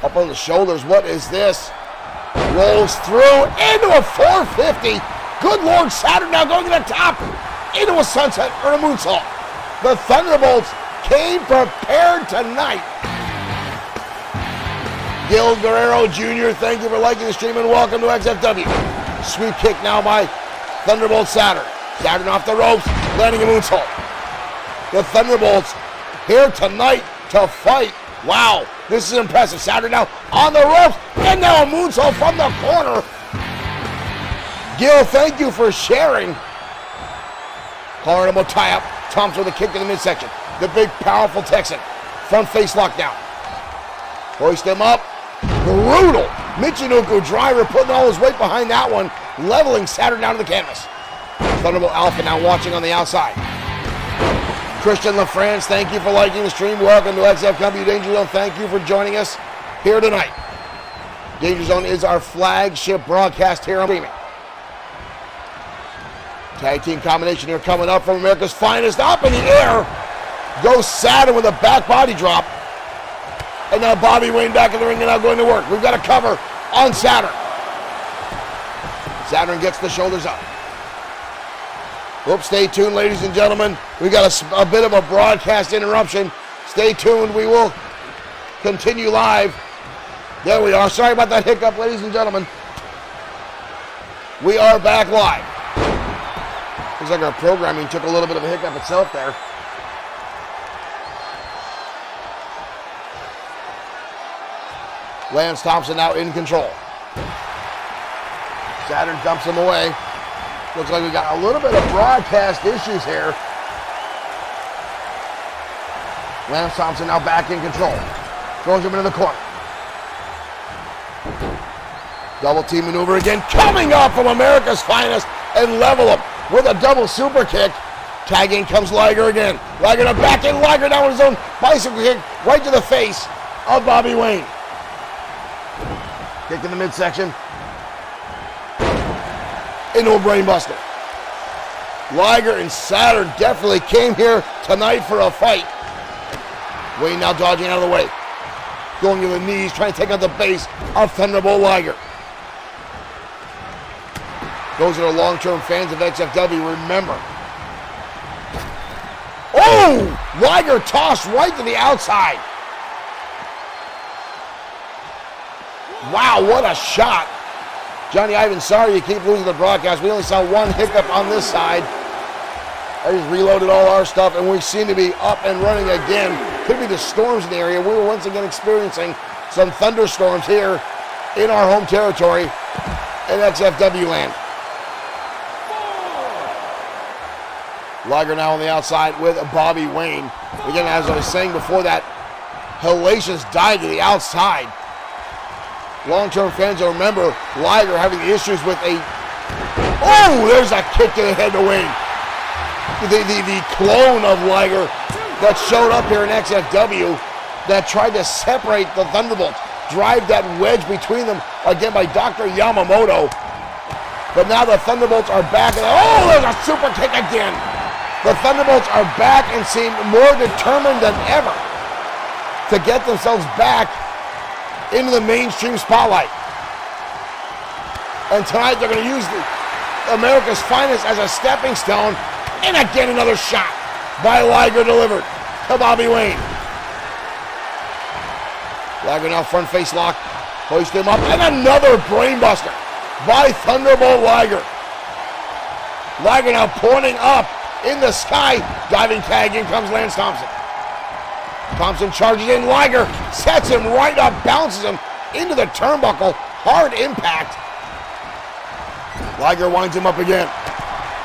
Up on the shoulders, what is this? Rolls through into a 450. Good Lord, Saturn now going to the top. Into a sunset or a moonsault. The Thunderbolts came prepared tonight. Gil Guerrero Jr., thank you for liking the stream and welcome to XFW. Sweep kick now by Thunderbolt Saturn. Saturn off the ropes, landing a moonsault. The Thunderbolts here tonight to fight. Wow, this is impressive. Saturn now on the ropes, and now a moonsault from the corner. Gil, thank you for sharing. Collar elbow tie up. Thompson with a kick to the midsection. The big, powerful Texan. Front face lockdown. Hoist him up. Brutal. Michinoku driver putting all his weight behind that one, leveling Saturn down to the canvas. Thunderbolt Alpha now watching on the outside. Christian LaFrance, thank you for liking the stream. Welcome to XFW Danger Zone. Thank you for joining us here tonight. Danger Zone is our flagship broadcast here on streaming. Tag team combination here coming up from America's Finest. Up in the air goes Saturn with a back body drop. And now Bobby Wayne back in the ring and now going to work. We've got a cover on Saturn. Saturn gets the shoulders up. Oops, stay tuned, ladies and gentlemen. We got a bit of a broadcast interruption. Stay tuned. We will continue live. There we are. Sorry about that hiccup, ladies and gentlemen. We are back live. Looks like our programming took a little bit of a hiccup itself there. Lance Thompson now in control. Saturn dumps him away. Looks like we got a little bit of broadcast issues here. Lance Thompson now back in control. Throws him into the corner. Double team maneuver again. Coming up from America's Finest and level him with a double super kick. Tagging comes Liger again. Liger to back in. Liger down with his own bicycle kick right to the face of Bobby Wayne. Kick in the midsection. Into a brainbuster. Liger and Saturn definitely came here tonight for a fight. Wayne now dodging out of the way. Going to the knees, trying to take out the base of Thunderbolt Liger. Those that are long-term fans of XFW remember. Oh! Liger tossed right to the outside. Wow, what a shot. Johnny Ivan, sorry you keep losing the broadcast. We only saw one hiccup on this side. I just reloaded all our stuff, and we seem to be up and running again. Could be the storms in the area. We were once again experiencing some thunderstorms here in our home territory in XFW land. Liger now on the outside with Bobby Wayne. Again, as I was saying before that, hellacious dive to the outside. Long-term fans will remember Liger having issues with a... Oh, there's a kick to the head to Wayne. The clone of Liger that showed up here in XFW that tried to separate the Thunderbolts, drive that wedge between them, again by Dr. Yamamoto. But now the Thunderbolts are back. And oh, there's a super kick again. The Thunderbolts are back and seem more determined than ever to get themselves back into the mainstream spotlight. And tonight they're going to use America's Finest as a stepping stone. And again another shot by Liger delivered to Bobby Wayne. Liger now front face lock. Hoist him up. And another brainbuster by Thunderbolt Liger. Liger now pointing up in the sky. Diving tag. In comes Lance Thompson. Thompson charges in. Liger sets him right up. Bounces him into the turnbuckle. Hard impact. Liger winds him up again.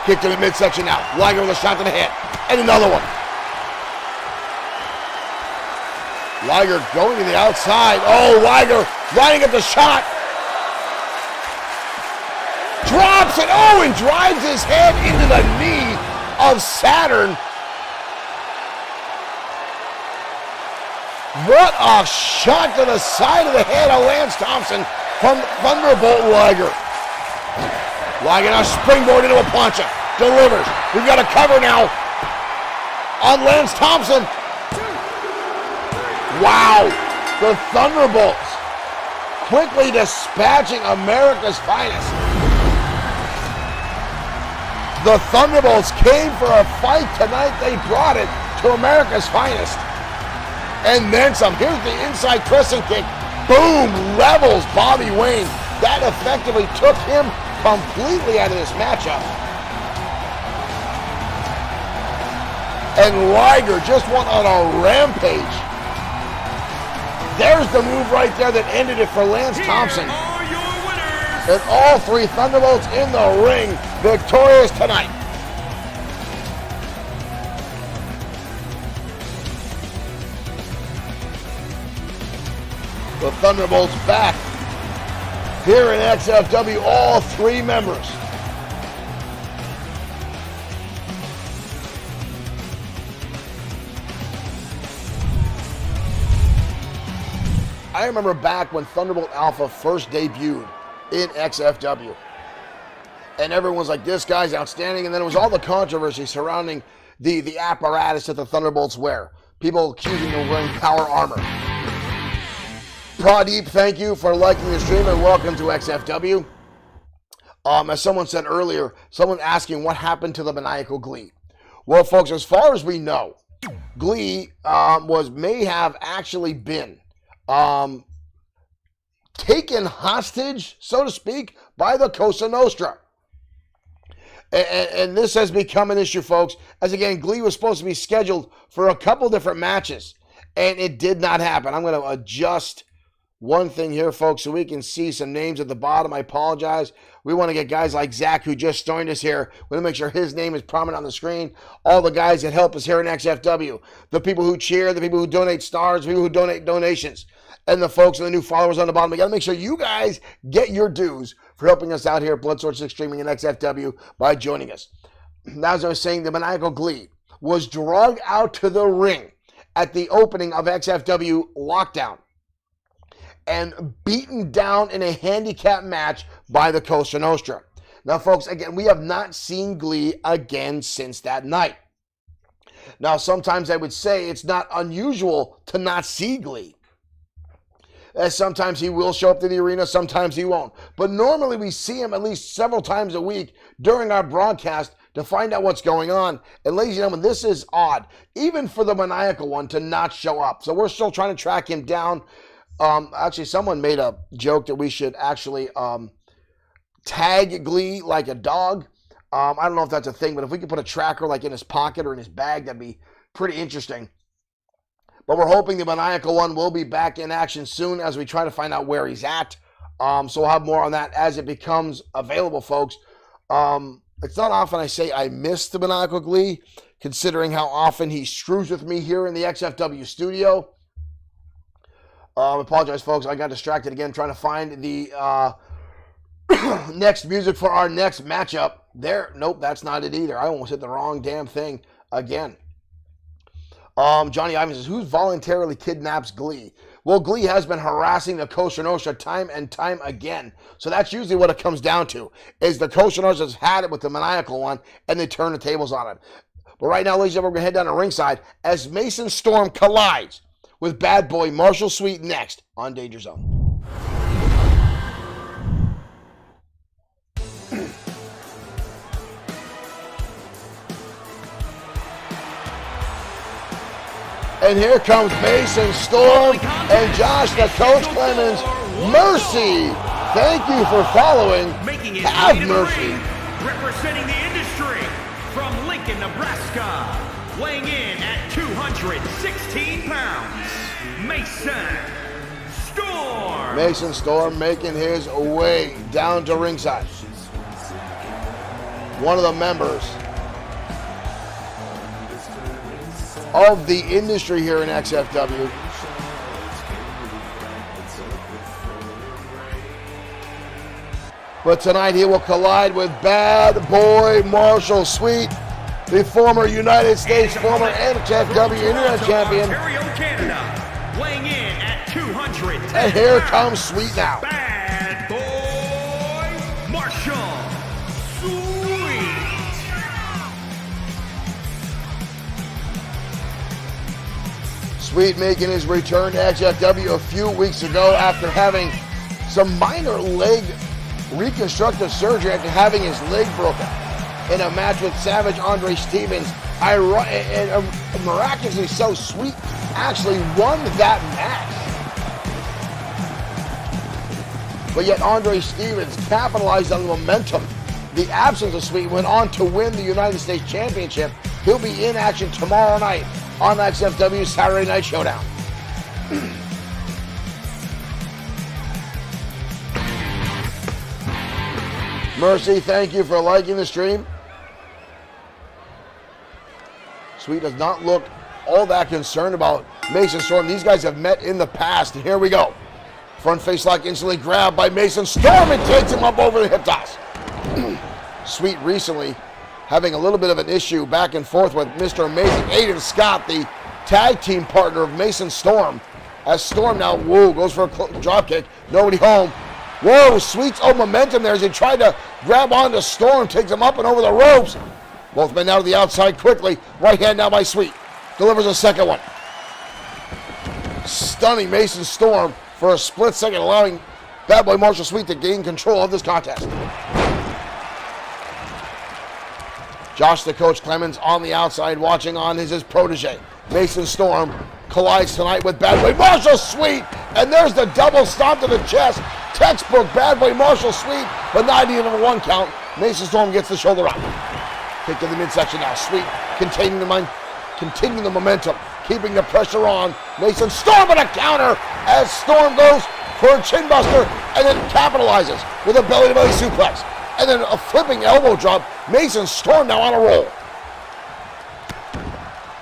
Kick to the midsection now. Liger with a shot to the head. And another one. Liger going to the outside. Oh, Liger lining up the shot. Drops it. Oh, and drives his head into the knee of Saturn. What a shot to the side of the head of Lance Thompson from Thunderbolt Liger. Liger now springboard into a plancha. Delivers. We've got a cover now on Lance Thompson. Wow. The Thunderbolts quickly dispatching America's Finest. The Thunderbolts came for a fight tonight. They brought it to America's Finest. And then some. Here's the inside crescent kick. Boom. Levels Bobby Wayne. That effectively took him completely out of this matchup. And Liger just went on a rampage. There's the move right there that ended it for Lance Thompson. And all three Thunderbolts in the ring, victorious tonight. The Thunderbolts back here in XFW, all three members. I remember back when Thunderbolt Alpha first debuted in XFW. And everyone was like, this guy's outstanding. And then it was all the controversy surrounding the apparatus that the Thunderbolts wear. People accusing them of wearing power armor. Pradeep, thank you for liking the stream and welcome to XFW. As someone said earlier, someone asking what happened to the maniacal Glee. Well, folks, as far as we know, Glee may have actually been taken hostage, so to speak, by the Cosa Nostra. And this has become an issue, folks, as again, Glee was supposed to be scheduled for a couple different matches, and it did not happen. I'm going to adjust one thing here, folks, so we can see some names at the bottom. I apologize. We want to get guys like Zach, who just joined us here. We want to make sure his name is prominent on the screen. All the guys that help us here in XFW, the people who cheer, the people who donate stars, the people who donate donations, and the folks and the new followers on the bottom. We got to make sure you guys get your dues for helping us out here at Bloodsword6 Streaming and XFW by joining us. Now, as I was saying, the maniacal Glee was dragged out to the ring at the opening of XFW Lockdown and beaten down in a handicap match by the Cosa Nostra. Now, folks, again, we have not seen Glee again since that night. Now, sometimes I would say it's not unusual to not see Glee, as sometimes he will show up to the arena, sometimes he won't. But normally we see him at least several times a week during our broadcast to find out what's going on. And ladies and gentlemen, this is odd, even for the maniacal one to not show up. So we're still trying to track him down. Actually, someone made a joke that we should actually tag Glee like a dog. I don't know if that's a thing, but if we could put a tracker like in his pocket or in his bag, that'd be pretty interesting. But we're hoping the maniacal one will be back in action soon as we try to find out where he's at. So we'll have more on that as it becomes available, folks. It's not often I say I miss the maniacal Glee, considering how often he screws with me here in the XFW studio. I apologize, folks. I got distracted again trying to find the next music for our next matchup. There, nope, that's not it either. I almost hit the wrong damn thing again. Johnny Ivan says, who voluntarily kidnaps Glee? Well, Glee has been harassing the Cosa Nostra time and time again. So that's usually what it comes down to, is the Cosa Nostra's had it with the maniacal one, and they turn the tables on it. But right now, ladies and gentlemen, we're going to head down to ringside as Mason Storm collides with Bad Boy Marshall Sweet next on Danger Zone. And here comes Mason Storm and Josh the Coach Clemens. Mercy! Thank you for following. Have mercy. Representing the industry from Lincoln, Nebraska. Weighing in at 216 pounds, Mason Storm. Mason Storm making his way down to ringside. One of the members of the industry here in XFW. But tonight he will collide with Bad Boy Marshall Sweet, the former United States, former XFW Internet Champion. Ontario, Canada, weighing in at 200. And here comes Sweet now. Bad Boy Marshall Sweet. Sweet making his return to XFW a few weeks ago after having some minor leg reconstructive surgery after having his leg broken in a match with Savage Andre Stevens. And miraculously so, Sweet actually won that match. But yet Andre Stevens capitalized on the momentum. The absence of Sweet went on to win the United States Championship. He'll be in action tomorrow night on XFW Saturday Night Showdown. Mercy, thank you for liking the stream. Sweet does not look all that concerned about Mason Storm. These guys have met in the past, and here we go. Front face lock instantly grabbed by Mason Storm and takes him up over the hip toss. Sweet recently having a little bit of an issue back and forth with Mr. Amazing Aiden Scott, the tag team partner of Mason Storm. As Storm now, goes for a drop kick. Nobody home. Whoa, Sweet's own momentum there as he tried to grab onto Storm, takes him up and over the ropes. Both men now to the outside quickly. Right hand now by Sweet. Delivers a second one. Stunning Mason Storm for a split second, allowing Bad Boy Marshall Sweet to gain control of this contest. Josh the Coach Clemens on the outside, watching on is his protege. Mason Storm collides tonight with Bad Boy Marshall Sweet, and there's the double stomp to the chest. Textbook Bad Boy Marshall Sweet, but not even a 1 count. Mason Storm gets the shoulder up. Kick to the midsection now. Sweet continuing the momentum, keeping the pressure on. Mason Storm with a counter as Storm goes for a chin buster and then capitalizes with a belly-to-belly suplex. And then a flipping elbow drop. Mason Storm now on a roll.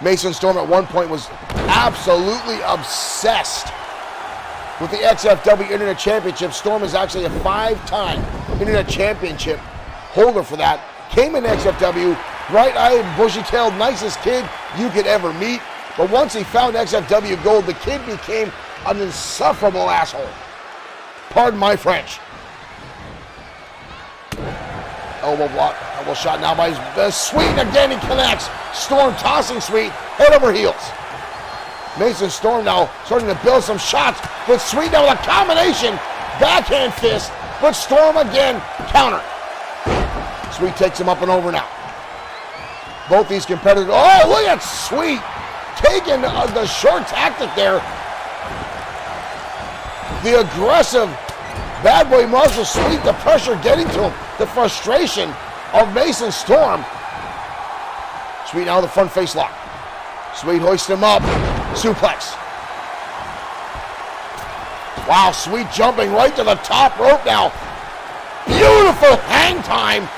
Mason Storm at one point was absolutely obsessed with the XFW Internet Championship. Storm is actually a 5-time Internet Championship holder for that. Came in XFW, bright-eyed, bushy-tailed, nicest kid you could ever meet. But once he found XFW Gold, the kid became an insufferable asshole. Pardon my French. Elbow block, elbow shot now by Sweet, and again he connects. Storm tossing Sweet, head over heels. Mason Storm now starting to build some shots, but Sweet now with a combination backhand fist, but Storm again counter. Sweet takes him up and over now. Both these competitors, oh, look at Sweet taking the short tactic there. The aggressive Bad Boy Marshall Sweet, the pressure getting to him, the frustration of Mason Storm. Sweet now the front face lock. Sweet hoists him up, suplex. Wow, Sweet jumping right to the top rope now. Beautiful hang time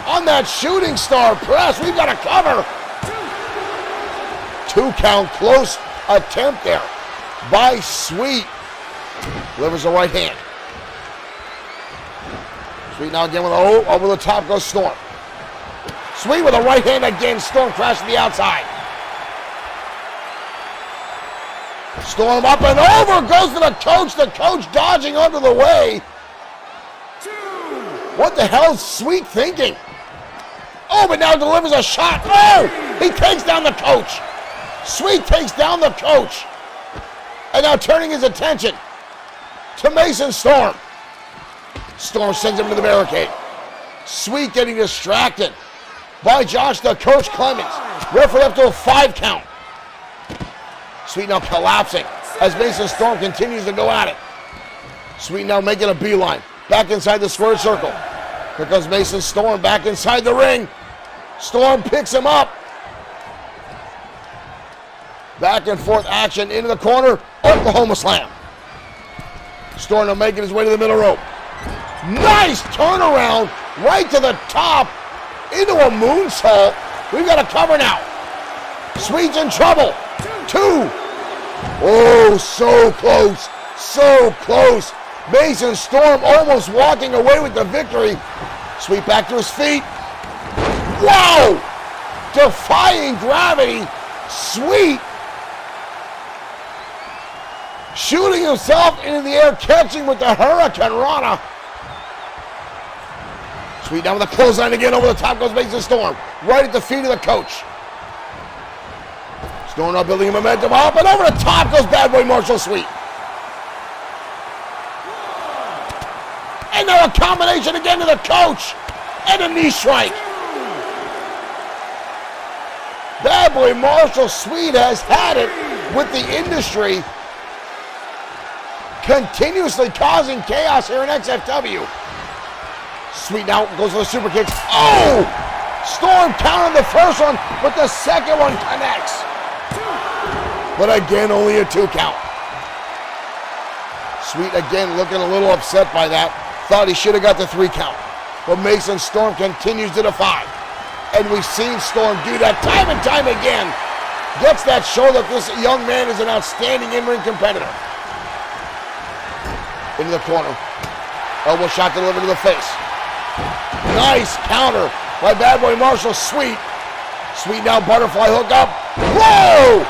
on that shooting star press. We've got a cover. 2 count, close attempt there by Sweet. Delivers the right hand. Sweet now again with over the top goes Storm. Sweet with a right hand again. Storm crashes to the outside. Storm up and over goes to the coach. The coach dodging under the way. What the hell is Sweet thinking? Oh, but now delivers a shot. Oh, he takes down the coach. Sweet takes down the coach. And now turning his attention to Mason Storm. Storm sends him to the barricade. Sweet getting distracted by Josh the Coach Clemens. Referee up to a 5 count. Sweet now collapsing as Mason Storm continues to go at it. Sweet now making a beeline back inside the square circle. Here comes Mason Storm back inside the ring. Storm picks him up. Back and forth action into the corner. Oklahoma slam. Storm now making his way to the middle rope. Nice turnaround right to the top into a moonsault. We've got a cover now. Sweet's in trouble. 2. Oh, so close. So close. Mason Storm almost walking away with the victory. Sweet back to his feet. Wow! Defying gravity. Sweet shooting himself into the air, catching with the Hurricane Rana. Sweet down with a clothesline again. Over the top goes Mason Storm. Right at the feet of the coach. Storm now building momentum up, and over the top goes Bad Boy Marshall Sweet. And now a combination again to the coach. And a knee strike. Bad Boy Marshall Sweet has had it with the industry, continuously causing chaos here in XFW. Sweet now goes for the super kicks. Oh! Storm counted the first one, but the second one connects. But again, only a 2 count. Sweet again looking a little upset by that. Thought he should have got the 3 count. But Mason Storm continues to defy. And we've seen Storm do that time and time again. Gets that show that this young man is an outstanding in-ring competitor. Into the corner. Elbow shot delivered to the face. Nice counter by Bad Boy Marshall Sweet. Sweet now butterfly hook up. Whoa!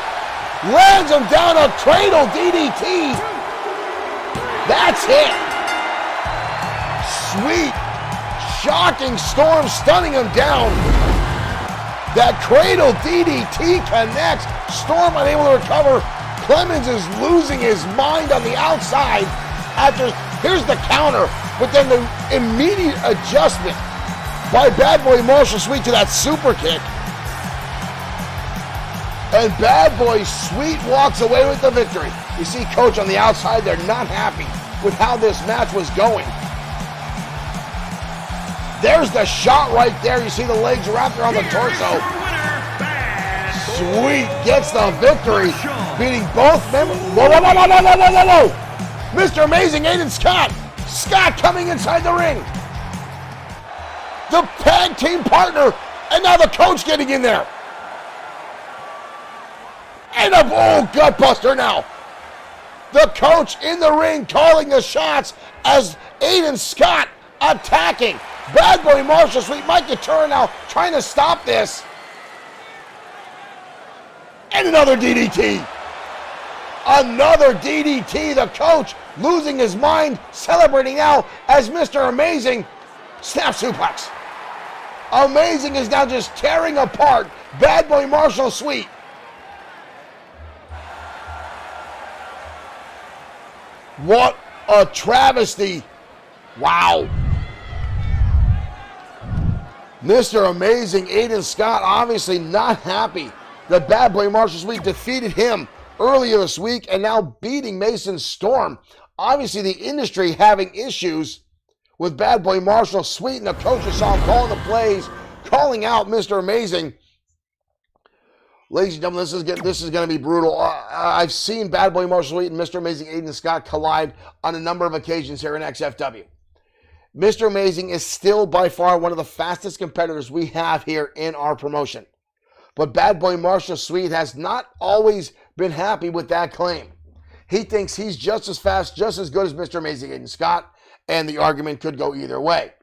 Lands him down a cradle DDT. That's it. Sweet. Shocking Storm, stunning him down. That cradle DDT connects. Storm unable to recover. Clemens is losing his mind on the outside. After, here's the counter, but then the immediate adjustment by Bad Boy Marshall Sweet to that super kick. And Bad Boy Sweet walks away with the victory. You see Coach on the outside, they're not happy with how this match was going. There's the shot right there. You see the legs wrapped around the torso. Sweet gets the victory, beating both members. Whoa, whoa, whoa, whoa, whoa, whoa, whoa, whoa. Mr. Amazing Aiden Scott. Scott coming inside the ring. The tag team partner, and now the coach getting in there. And a gut buster now. The coach in the ring calling the shots as Aiden Scott attacking. Bad Boy Marshall Sweet might get turned now, trying to stop this. And another DDT. Another DDT. The coach losing his mind, celebrating now as Mr. Amazing snap suplex. Amazing is now just tearing apart Bad Boy Marshall Sweet. What a travesty. Wow. Mr. Amazing Aiden Scott obviously not happy that Bad Boy Marshall Sweet defeated him earlier this week and now beating Mason Storm. Obviously the industry having issues with Bad Boy Marshall Sweet, and the coaches saw him calling the plays, calling out Mr. Amazing. Ladies and gentlemen, this is going to be brutal. I've seen Bad Boy Marshall Sweet and Mr. Amazing Aiden Scott collide on a number of occasions here in XFW. Mr. Amazing is still by far one of the fastest competitors we have here in our promotion. But Bad Boy Marshall Sweet has not always been happy with that claim. He thinks he's just as fast, just as good as Mr. Amazing Aiden Scott, and the argument could go either way.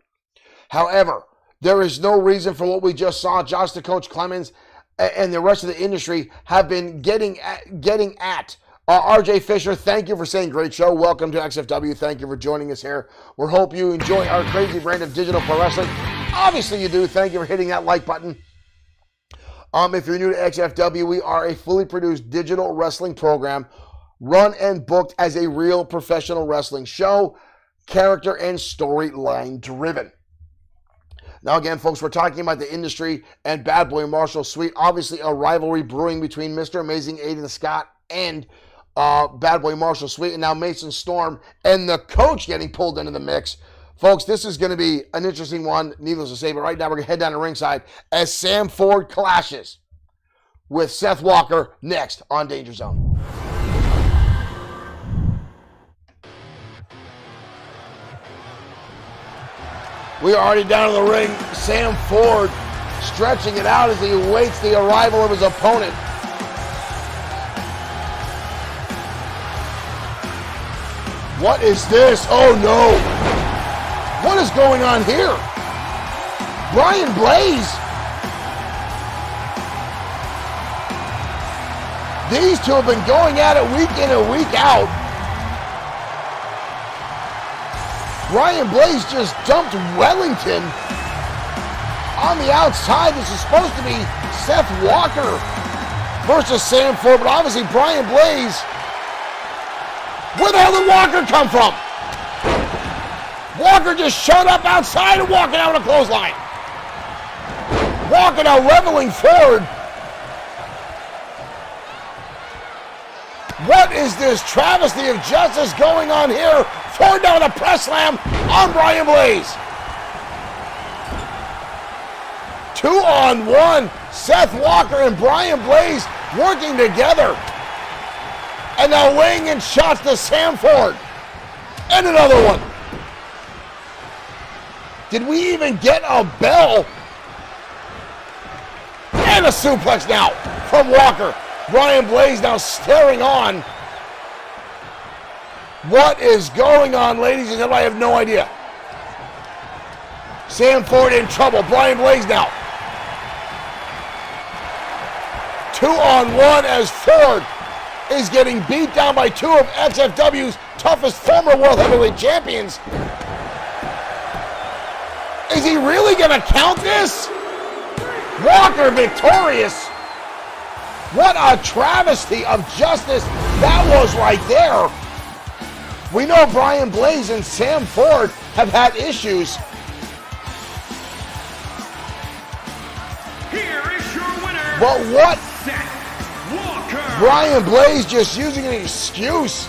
However, there is no reason for what we just saw. Josh the Coach Clemens and the rest of the industry have been getting at. RJ Fisher, thank you for saying great show. Welcome to XFW. Thank you for joining us here. We hope you enjoy our crazy brand of digital pro wrestling. Obviously you do. Thank you for hitting that like button. If you're new to XFW, we are a fully produced digital wrestling program run and booked as a real professional wrestling show, character and storyline driven. Now again, folks, we're talking about the industry and Bad Boy Marshall Sweet. Obviously a rivalry brewing between Mr. Amazing Aiden Scott and Bad Boy Marshall Sweet, and now Mason Storm and the coach getting pulled into the mix. Folks, this is going to be an interesting one, needless to say, but right now we're going to head down to ringside as Sam Ford clashes with Seth Walker next on Danger Zone. We are already down in the ring. Sam Ford stretching it out as he awaits the arrival of his opponent. What is this? Oh no! What is going on here? Brian Blaze! These two have been going at it week in and week out. Brian Blaze just dumped Wellington on the outside. This is supposed to be Seth Walker versus Sam Ford, but obviously Brian Blaze. Where the hell did Walker come from? Walker just showed up outside and walking out on a clothesline. Walker now leveling forward. What is this travesty of justice going on here? Ford down a press slam on Brian Blaze. 2-on-1. Seth Walker and Brian Blaze working together. And now laying in shots to Sam Ford. And another one. Did we even get a bell? And a suplex now from Walker. Brian Blaze now staring on. What is going on, ladies and gentlemen? I have no idea. Sam Ford in trouble. Brian Blaze now. 2-on-1 as Ford is getting beat down by two of XFW's toughest former World Heavyweight Champions. Is he really going to count this? Walker victorious. What a travesty of justice that was right there. We know Brian Blaze and Sam Ford have had issues. here is your winner. But what? Seth Walker. Brian Blaze just using an excuse.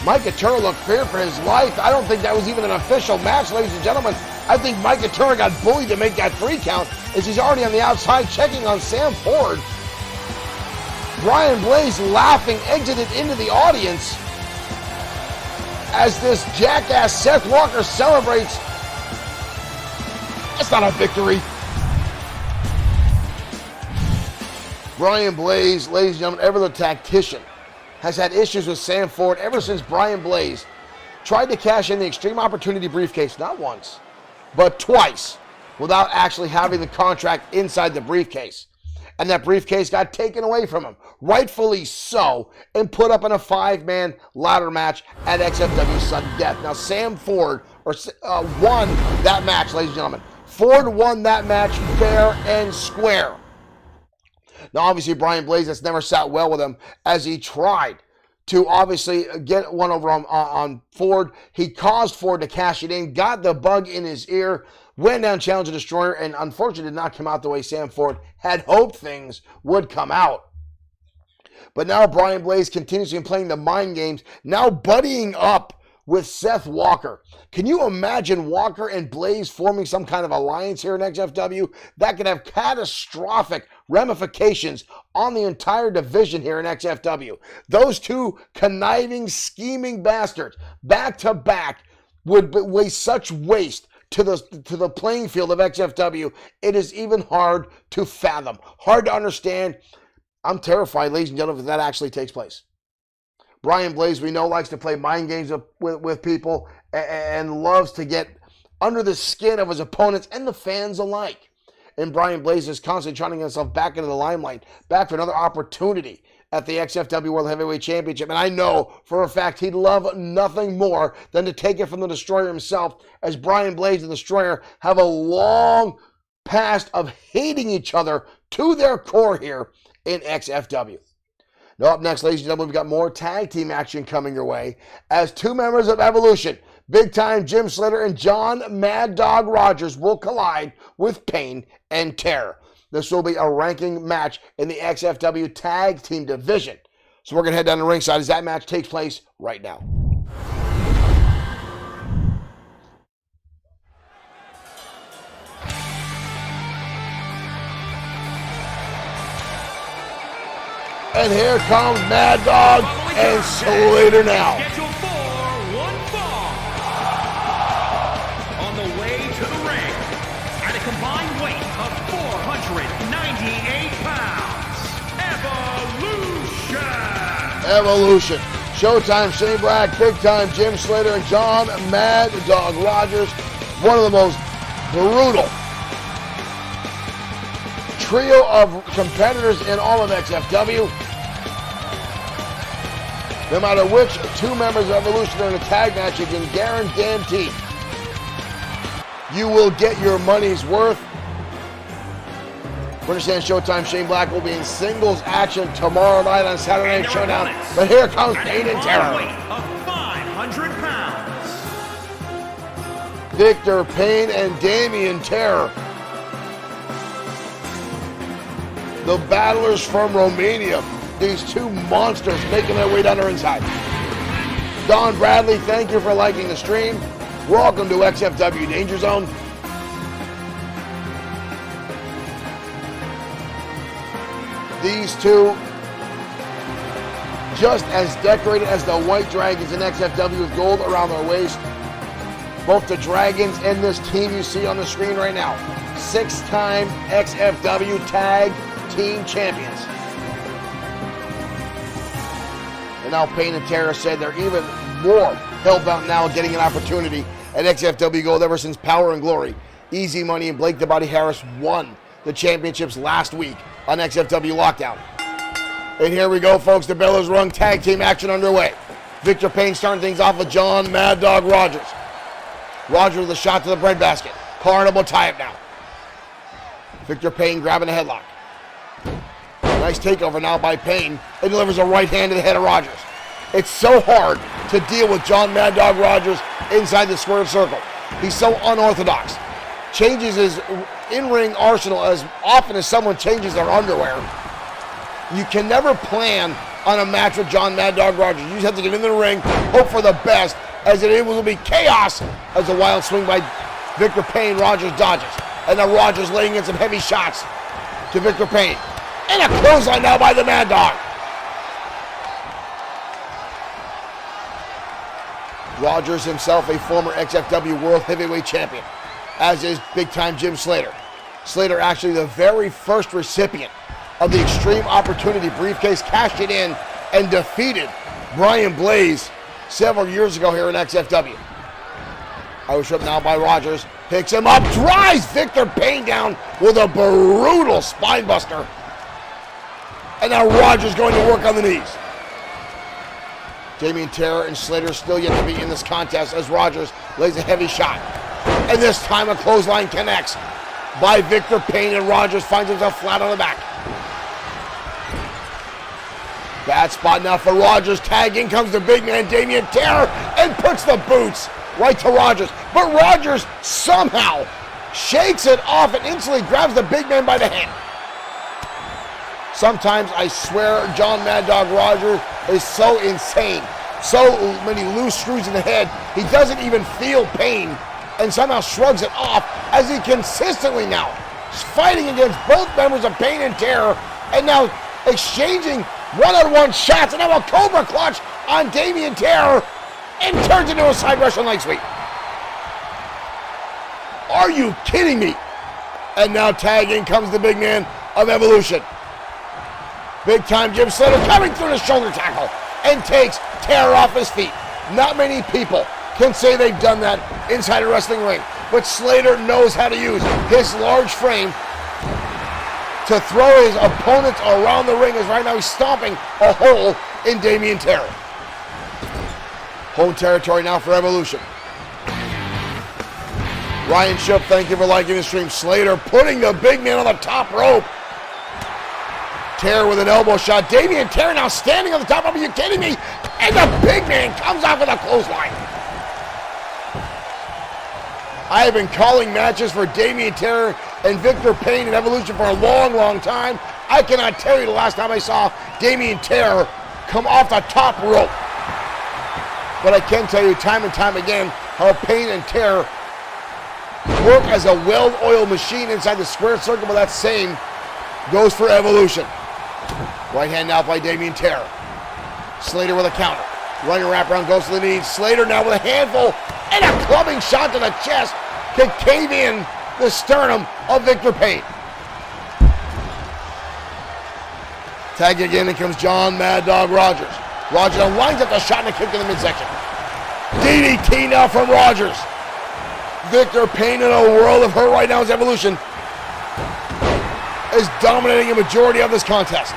Mike Turner looked feared for his life. I don't think that was even an official match, ladies and gentlemen. I think Mike Turner got bullied to make that 3 count as he's already on the outside checking on Sam Ford. Brian Blaze laughing exited into the audience as this jackass Seth Walker celebrates. That's not a victory. Brian Blaze, ladies and gentlemen, ever the tactician, has had issues with Sam Ford ever since Brian Blaze tried to cash in the Extreme Opportunity briefcase, not once, but twice, without actually having the contract inside the briefcase. And that briefcase got taken away from him, rightfully so, and put up in a 5-man ladder match at XFW Sudden Death. Now, Sam Ford won that match, ladies and gentlemen. Ford won that match fair and square. Now, obviously, Brian Blaze has never sat well with him as he tried to obviously get one over on Ford. He caused Ford to cash it in, got the bug in his ear, went down, challenged the Destroyer, and unfortunately did not come out the way Sam Ford had hoped things would come out. But now Brian Blaze continues playing the mind games, now buddying up with Seth Walker. Can you imagine Walker and Blaze forming some kind of alliance here in XFW? That could have catastrophic ramifications on the entire division here in XFW. Those two conniving, scheming bastards, back to back, would waste such waste to the playing field of XFW. It is even hard to fathom, hard to understand. I'm terrified, ladies and gentlemen, if that actually takes place. Brian Blaze, we know, likes to play mind games with people and loves to get under the skin of his opponents and the fans alike. And Brian Blaze is constantly trying to get himself back into the limelight, back for another opportunity at the XFW World Heavyweight Championship. And I know for a fact he'd love nothing more than to take it from the Destroyer himself, as Brian Blaze and the Destroyer have a long past of hating each other to their core here in XFW. Now, up next, ladies and gentlemen, we've got more tag team action coming your way as 2 members of Evolution, Big Time Jim Slater and John Mad Dog Rogers, will collide with Pain and Terror. This will be a ranking match in the XFW Tag Team Division. So we're going to head down to ringside as that match takes place right now. And here comes Mad Dog and Slater now. Scheduled for one fall. On the way to the ring, at a combined weight of 498 pounds, Evolution. Showtime Shane Black, Big Time Jim Slater, and John Mad Dog Rogers. One of the most brutal trio of competitors in all of XFW. No matter which 2 members of Evolution are in a tag match, you can guarantee you will get your money's worth. We understand Showtime Shane Black will be in singles action tomorrow night on Saturday Night Showdown. But here comes Pain and Terror. Weight of 500 pounds. Victor Pain and Damian Terror, the battlers from Romania. These 2 monsters making their way down the ringside. Don Bradley, thank you for liking the stream. Welcome to XFW Danger Zone. These 2, just as decorated as the White Dragons in XFW with gold around their waist. Both the Dragons and this team you see on the screen right now, 6-time XFW Tag Team Champions. And now Pain and Terror said they're even more hellbound now getting an opportunity at XFW Gold ever since Power and Glory, Easy Money, and Blake the Body Harris won the championships last week on XFW Lockdown. And here we go, folks. The bell is rung. Tag team action underway. Victor Pain starting things off with John Mad Dog Rogers. Rogers with a shot to the breadbasket. Carnival tie-up now. Victor Pain grabbing a headlock. Nice takeover now by Pain. And delivers a right hand to the head of Rogers. It's so hard to deal with John Mad Dog Rogers inside the square circle. He's so unorthodox. Changes his in-ring arsenal as often as someone changes their underwear. You can never plan on a match with John Mad Dog Rogers. You just have to get in the ring, hope for the best, as it will be chaos as a wild swing by Victor Payne. Rogers dodges. And now Rogers laying in some heavy shots to Victor Payne. And a clothesline now by the Mad Dog. Rogers himself, a former XFW World Heavyweight Champion, as is big-time Jim Slater. Slater actually the very first recipient of the Extreme Opportunity briefcase, cashed it in and defeated Brian Blaze several years ago here in XFW. Irish whip now by Rogers, picks him up, drives Victor Payne down with a brutal spine buster. And now Rogers going to work on the knees. Damien Terror and Slater still yet to be in this contest as Rogers lays a heavy shot. And this time a clothesline connects by Victor Payne, and Rogers finds himself flat on the back. Bad spot now for Rogers. Tag in comes the big man, Damien Terror, and puts the boots right to Rogers. But Rogers somehow shakes it off and instantly grabs the big man by the hand. Sometimes I swear John Mad Dog Rogers is so insane. So many loose screws in the head, he doesn't even feel pain and somehow shrugs it off as he consistently now is fighting against both members of Payne and Terror and now exchanging one-on-one shots, and now a Cobra Clutch on Damien Terror and turns into a side Russian leg sweep. Are you kidding me? And now tagging comes the big man of Evolution. Big time Jim Slater coming through the shoulder tackle and takes Terror off his feet. Not many people can say they've done that inside a wrestling ring, but Slater knows how to use his large frame to throw his opponents around the ring, as right now he's stomping a hole in Damien Terror. Home territory now for Evolution. Ryan Ship, thank you for liking the stream. Slater putting the big man on the top rope. Terror with an elbow shot. Damien Terror now standing on the top rope. Are you kidding me? And the big man comes off with a clothesline. I have been calling matches for Damien Terror and Victor Payne in Evolution for a long, long time. I cannot tell you the last time I saw Damien Terror come off the top rope. But I can tell you time and time again how Payne and Terror work as a well-oiled machine inside the square circle, but that same goes for Evolution. Right hand now by Damien Terror. Slater with a counter. Running wraparound goes to the knees. Slater now with a handful and a clubbing shot to the chest to cave in the sternum of Victor Payne. Tag again, and comes John Mad Dog Rogers. Rogers now lines up the shot and a kick to the midsection. DDT now from Rogers. Victor Payne in a world of hurt right now as Evolution is dominating a majority of this contest.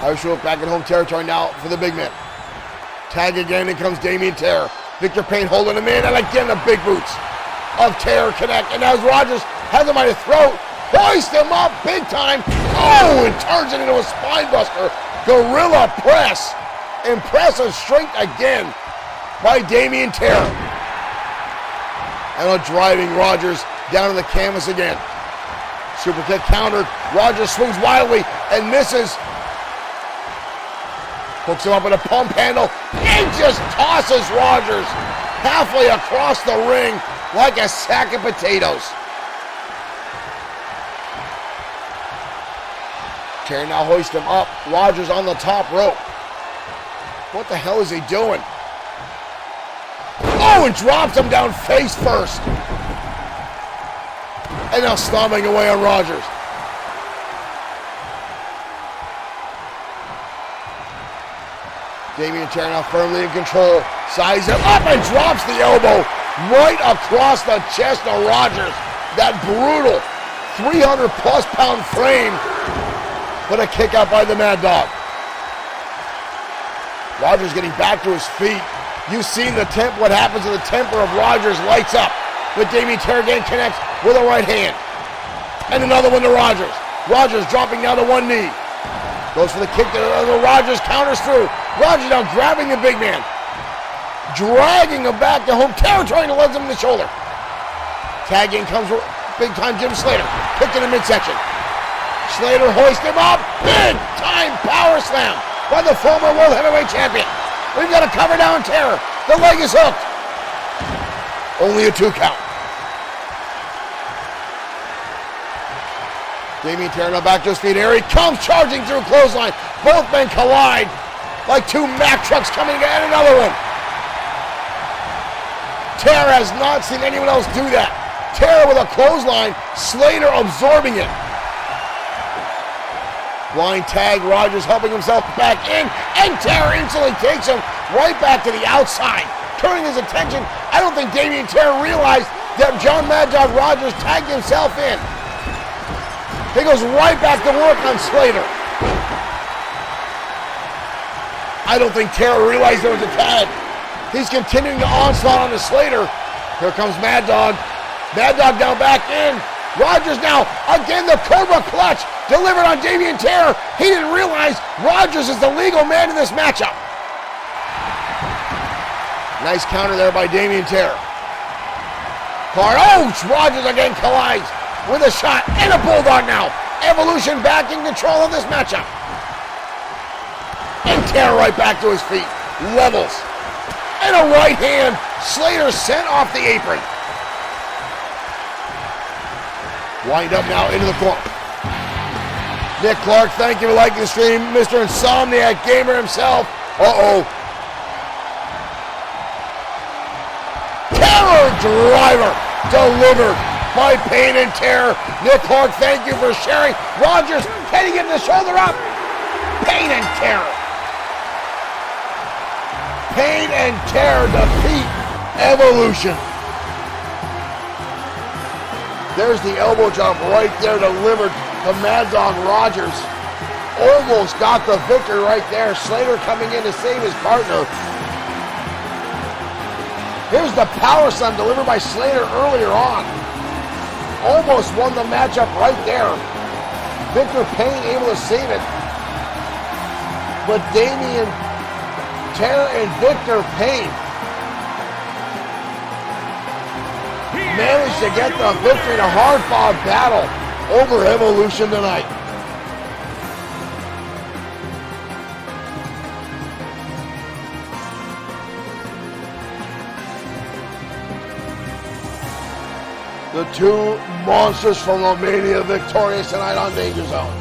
Irish whip back in home territory now for the big man. Tag again, and comes Damien Terror. Victor Payne holding him in, and again the big boots of Terror connect. And now as Rogers has him by the throat, hoists him up big time. Oh, and turns it into a spine buster. Gorilla press. Impressive strength again by Damien Terror. And a driving Rogers down to the canvas again. Super kick countered. Rogers swings wildly and misses. Hooks him up with a pump handle and just tosses Rogers halfway across the ring like a sack of potatoes. Terry now hoists him up. Rogers on the top rope. What the hell is he doing? Oh, and drops him down face first. And now stomping away on Rogers. Damien Terror now firmly in control. Sizes him up and drops the elbow right across the chest of Rogers. That brutal 300-plus pound frame. But a kick out by the Mad Dog. Rogers getting back to his feet. You've seen what happens to the temper of Rogers lights up. But Damien Terror again connects with a right hand. And another one to Rogers. Rogers dropping down to one knee. Goes for the kick to Rogers, counters through. Rogers now grabbing the big man. Dragging him back to home territory and lands him in the shoulder. Tag in comes big-time Jim Slater. Kicked in the midsection. Slater hoists him up. Big-time power slam by the former World Heavyweight Champion. We've got a cover down terror. The leg is hooked. Only a 2 count. Damien Terror now back to his feet. Here he comes, charging through clothesline. Both men collide like 2 Mack trucks coming to end another one. Terror has not seen anyone else do that. Terror with a clothesline, Slater absorbing it. Blind tag, Rogers helping himself back in, and Terror instantly takes him right back to the outside, turning his attention. I don't think Damien Terror realized that John Mad Dog Rogers tagged himself in. He goes right back to work on Slater. I don't think Terror realized there was a tag. He's continuing to onslaught on the Slater. Here comes Mad Dog. Mad Dog now back in. Rogers now, again the Cobra Clutch, delivered on Damien Terror. He didn't realize Rogers is the legal man in this matchup. Nice counter there by Damien Terror. Rogers again collides with a shot and a Bulldog now. Evolution back in control of this matchup. And Terror right back to his feet. Levels. And a right hand. Slater sent off the apron. Wind up now into the corner. Nick Clark, thank you for liking the stream. Mr. Insomniac Gamer himself. Terror driver delivered by Pain and Terror. Nick Clark, thank you for sharing. Rogers, can he get the shoulder up? Pain and Terror. Pain and Terror defeat Evolution. There's the elbow drop right there delivered to Mad Dog Rogers. Almost got the victory right there. Slater coming in to save his partner. Here's the power slam delivered by Slater earlier on. Almost won the matchup right there. Victor Payne able to save it. But Damien Terror and Victor Payne managed to get the victory in a hard-fought battle over Evolution tonight. The 2 monsters from Romania victorious tonight on Danger Zone.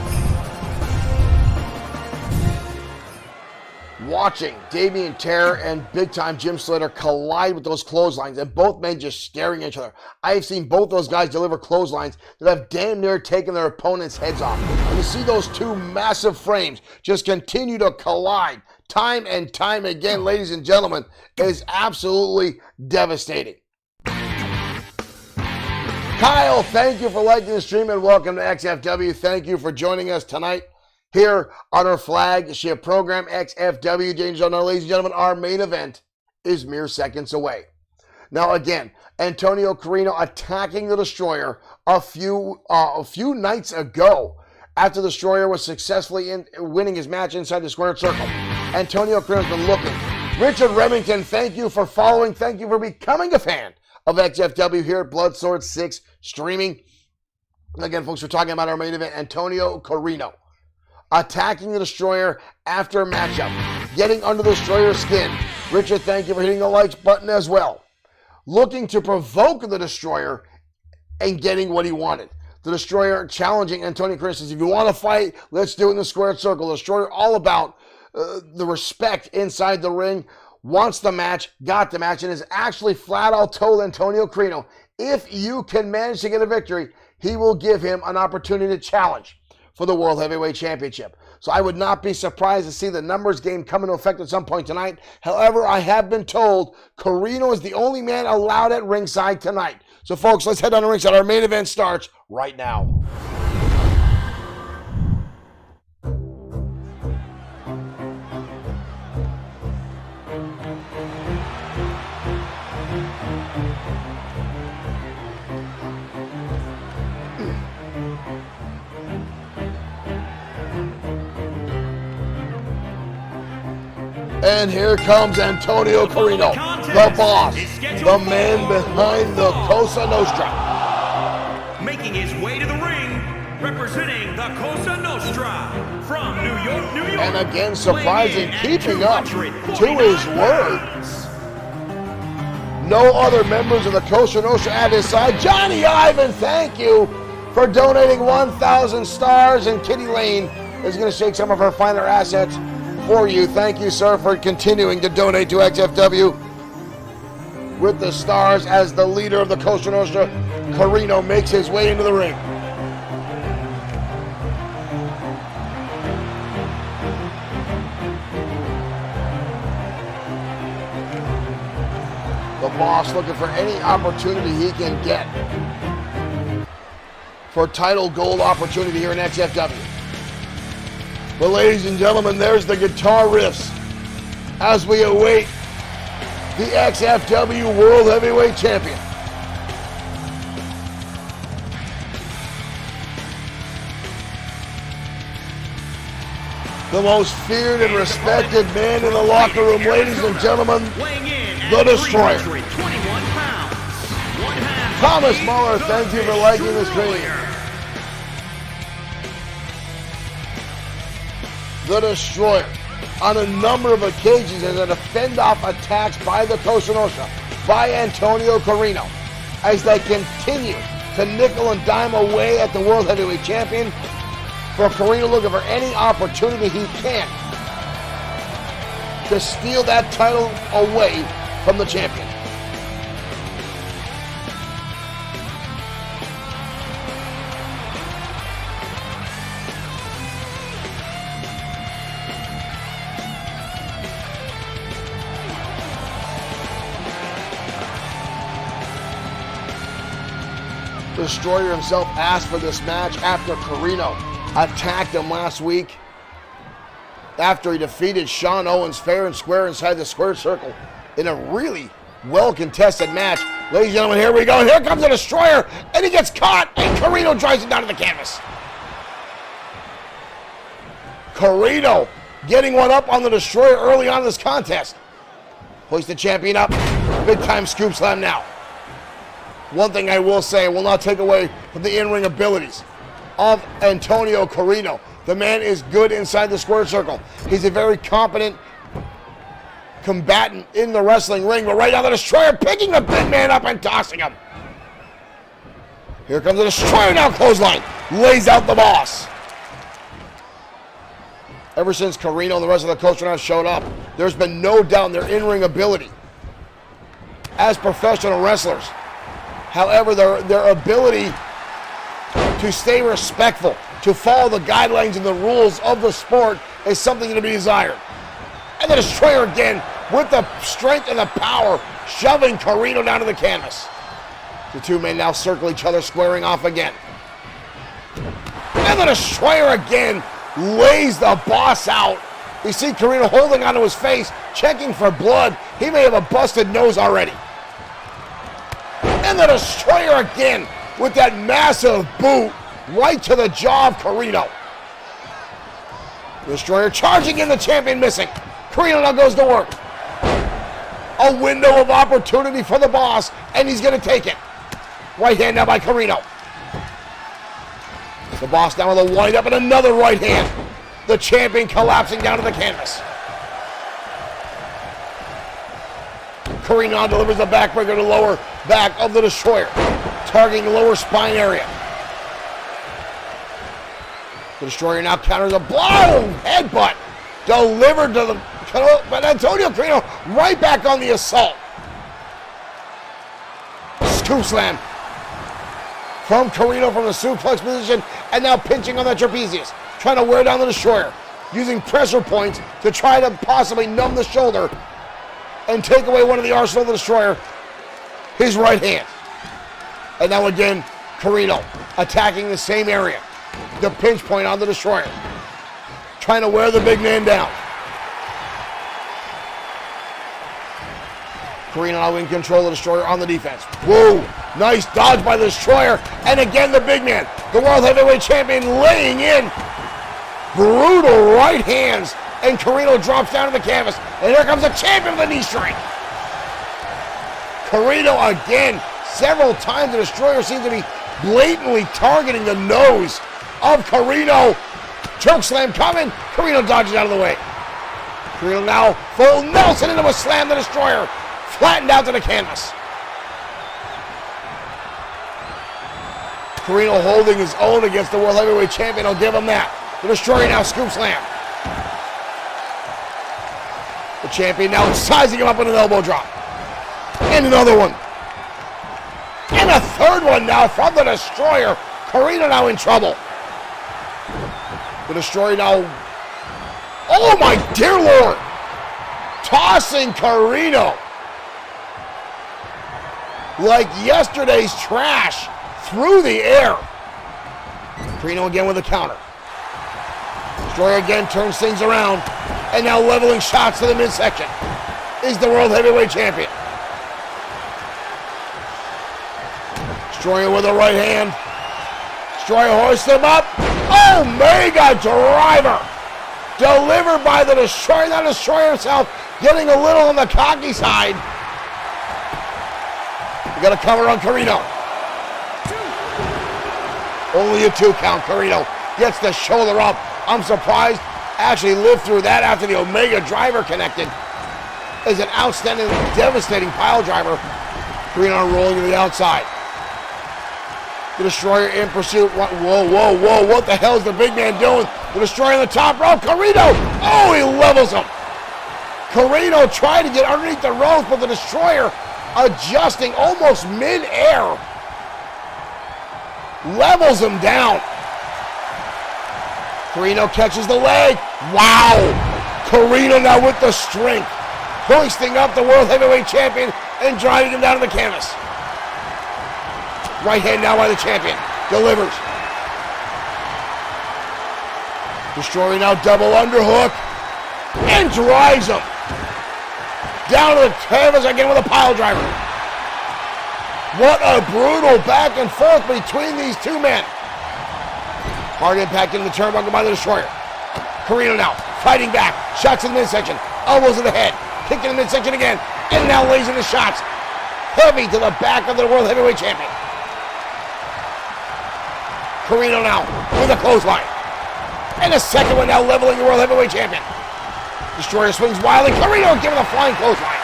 Watching Damien Terror and big-time Jim Slater collide with those clotheslines, and both men just staring at each other. I've seen both those guys deliver clotheslines that have damn near taken their opponents' heads off. And to see those 2 massive frames just continue to collide time and time again, ladies and gentlemen, is absolutely devastating. Kyle, thank you for liking the stream and welcome to XFW. Thank you for joining us tonight here on our flagship program, XFW Danger Zone. Now, ladies and gentlemen, our main event is mere seconds away. Now, again, Antonio Carino attacking the Destroyer a few nights ago after the Destroyer was successfully winning his match inside the squared circle. Antonio Carino's been looking. Richard Remington, thank you for following. Thank you for becoming a fan of XFW here at Bloodsword6 Streaming. Again, folks, we're talking about our main event, Antonio Carino attacking the Destroyer after a matchup, getting under the Destroyer's skin. Richard, thank you for hitting the likes button as well. Looking to provoke the Destroyer and getting what he wanted. The Destroyer challenging Antonio Carino says, if you want to fight, let's do it in the squared circle. The Destroyer all about the respect inside the ring, wants the match, got the match, and has actually flat out told Antonio Carino, if you can manage to get a victory, he will give him an opportunity to challenge for the World Heavyweight Championship. So I would not be surprised to see the numbers game come into effect at some point tonight. However, I have been told Carino is the only man allowed at ringside tonight. So folks, let's head on to ringside. Our main event starts right now. And here comes Antonio Carino, the boss, the man behind the Cosa Nostra. making his way to the ring, representing the Cosa Nostra from New York, New York. And again, surprising, keeping up to his word. No other members of the Cosa Nostra at his side. Johnny Ivan, thank you for donating 1,000 stars. And Kitty Lane is going to shake some of her finer assets for you. Thank you, sir, for continuing to donate to XFW with the stars as the leader of the Cosa Nostra, Corino, makes his way into the ring. The boss looking for any opportunity he can get for title gold opportunity here in XFW. But ladies and gentlemen, there's the guitar riffs as we await the XFW World Heavyweight Champion. The most feared and respected man in the locker room, ladies and gentlemen, the Destroyer. Thomas Muller, thank you for liking the stream. The Destroyer, on a number of occasions, has had to fend off attacks by the Cosa Nostra, by Antonio Corino, as they continue to nickel and dime away at the World Heavyweight Champion. For Corino looking for any opportunity he can to steal that title away from the champion. Destroyer himself asked for this match after Corino attacked him last week after he defeated Sean Owens fair and square inside the square circle in a really well-contested match. Ladies and gentlemen, here we go. And here comes the Destroyer, and he gets caught, and Corino drives it down to the canvas. Corino getting one up on the Destroyer early on in this contest. Hoist the champion up. Big-time scoop slam now. One thing I will say, will not take away from the in-ring abilities of Antonio Corino. The man is good inside the square circle. He's a very competent combatant in the wrestling ring. But right now the Destroyer picking the big man up and tossing him. Here comes the Destroyer now, clothesline. Lays out the boss. Ever since Corino and the rest of the Cosa Nostra showed up, there's been no doubt in their in-ring ability as professional wrestlers. However, their ability to stay respectful, to follow the guidelines and the rules of the sport is something to be desired. And the Destroyer again, with the strength and the power, shoving Corino down to the canvas. The two men now circle each other, squaring off again. And the Destroyer again lays the boss out. You see Corino holding onto his face, checking for blood. He may have a busted nose already. And the Destroyer again with that massive boot right to the jaw of Corino. Destroyer charging in, the champion missing. Corino now goes to work. A window of opportunity for the boss, and he's going to take it. Right hand now by Corino. The boss down with a wind up and another right hand. The champion collapsing down to the canvas. Corino delivers the backbreaker to lower back of the Destroyer, targeting the lower spine area. The Destroyer now counters a blow, headbutt, delivered to the, but Antonio Corino right back on the assault. Scoop slam from Corino from the suplex position, and now pinching on that trapezius, trying to wear down the Destroyer, using pressure points to try to possibly numb the shoulder and take away one of the arsenal of the Destroyer, his right hand. And now again, Corino attacking the same area, the pinch point on the Destroyer, trying to wear the big man down. Corino now in control of the Destroyer on the defense. Whoa, nice dodge by the Destroyer. And again, the big man, the World Heavyweight Champion, laying in. Brutal right hands. And Corino drops down to the canvas. And here comes the champion with the knee strike. Corino again, several times the Destroyer seems to be blatantly targeting the nose of Carino. Choke slam coming. Carino dodges out of the way. Carino now full Nelson into a slam. The Destroyer flattened out to the canvas. Carino holding his own against the World Heavyweight Champion. I'll give him that. The Destroyer now scoop slam. The champion now sizing him up with an elbow drop. And another one. And a third one now from the Destroyer. Carino now in trouble. The Destroyer now, oh my dear Lord, tossing Carino like yesterday's trash through the air. Carino again with a counter. Destroyer again turns things around and now leveling shots to the midsection. Is the World Heavyweight Champion. Destroyer with a right hand. Destroyer hoists him up. Omega driver delivered by the Destroyer. Now Destroyer himself getting a little on the cocky side. We got a cover on Carino. Only a 2 count. Carino gets the shoulder up. I'm surprised actually lived through that after the Omega driver connected. Is an outstanding, devastating pile driver. Carino rolling to the outside. The Destroyer in pursuit. Whoa, whoa, whoa. What the hell is the big man doing? The Destroyer on the top rope. Carino. Oh, he levels him. Carino tried to get underneath the ropes, but the Destroyer adjusting almost mid-air. Levels him down. Carino catches the leg. Wow. Carino now with the strength. Hoisting up the World Heavyweight Champion and driving him down to the canvas. Right hand now by the champion. Delivers. Destroyer now double underhook. And drives him. Down to the canvas again with a pile driver. What a brutal back and forth between these two men. Hard impact in the turnbuckle by the Destroyer. Carino now fighting back. Shots in the midsection. Elbows in the head. Kick in the midsection again. And now lays in the shots. Heavy to the back of the World Heavyweight Champion. Carino now with a clothesline. And a second one now leveling the World Heavyweight Champion. Destroyer swings wildly. Carino giving a flying clothesline.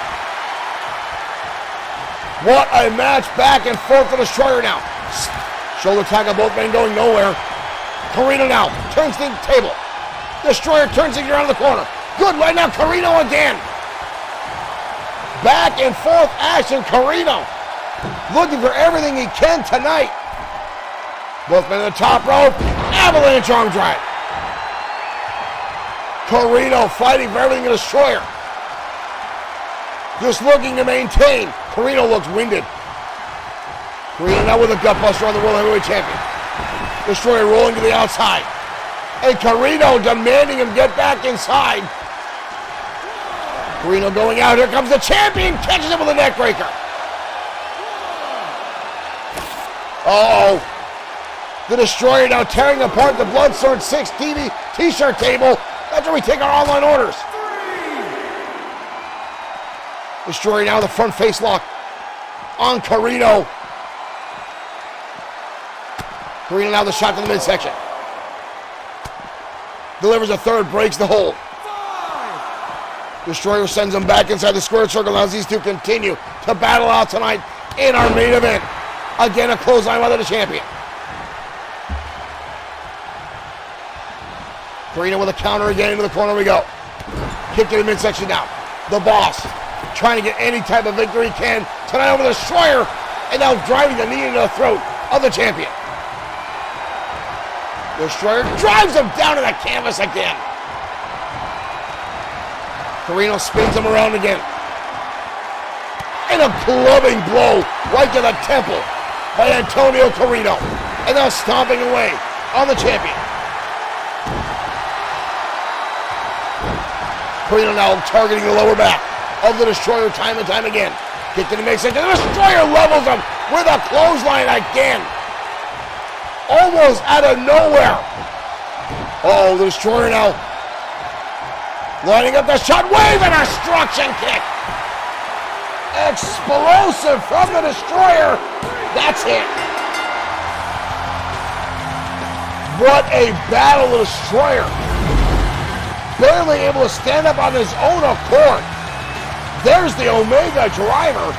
What a match back and forth for the Destroyer now. Shoulder tackle, both men going nowhere. Carino now turns the table. Destroyer turns things around the corner. Good leg now. Carino again. Back and forth action. Carino looking for everything he can tonight. Both men on the top rope. Avalanche arm drag. Carino fighting for everything in the Destroyer. Just looking to maintain. Carino looks winded. Carino now with a gutbuster on the World Heavyweight Champion. Destroyer rolling to the outside. And Carino demanding him get back inside. Carino going out. Here comes the champion. Catches him with a neck breaker. Uh-oh. The Destroyer now tearing apart the Bloodsword6 TV t-shirt table. That's where we take our online orders. Destroyer now the front face lock on Carino. Carino now the shot to the midsection. Delivers a third, breaks the hold. Destroyer sends him back inside the square circle as these two continue to battle out tonight in our main event. Again, a clothesline by the champion. Carino with a counter again into the corner we go. Kick to the midsection now. The Boss trying to get any type of victory he can tonight over the Destroyer, and now driving the knee into the throat of the champion. The Destroyer drives him down to the canvas again. Carino spins him around again. And a clubbing blow right to the temple by Antonio Carino. And now stomping away on the champion. Carino now targeting the lower back of the Destroyer time and time again. Kick to the midsection. The Destroyer levels him with a clothesline again. Almost out of nowhere. Oh, the Destroyer now lining up the shot. Wave and a destruction kick. Explosive from the Destroyer. That's it. What a battle, the Destroyer. Barely able to stand up on his own accord. There's the Omega driver.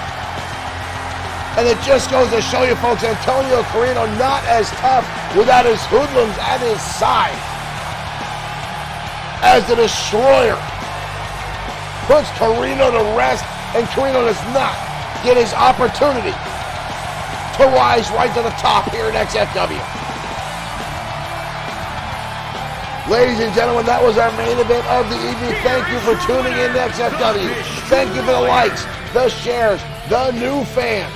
And it just goes to show you, folks, Antonio Carino not as tough without his hoodlums at his side. As the Destroyer puts Carino to rest, and Carino does not get his opportunity to rise right to the top here in XFW. Ladies and gentlemen, that was our main event of the evening. Thank you for tuning in to XFW. Thank you for the likes, the shares, the new fans.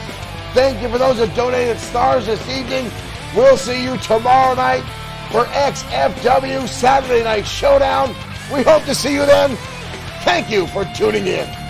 Thank you for those that donated stars this evening. We'll see you tomorrow night for XFW Saturday Night Showdown. We hope to see you then. Thank you for tuning in.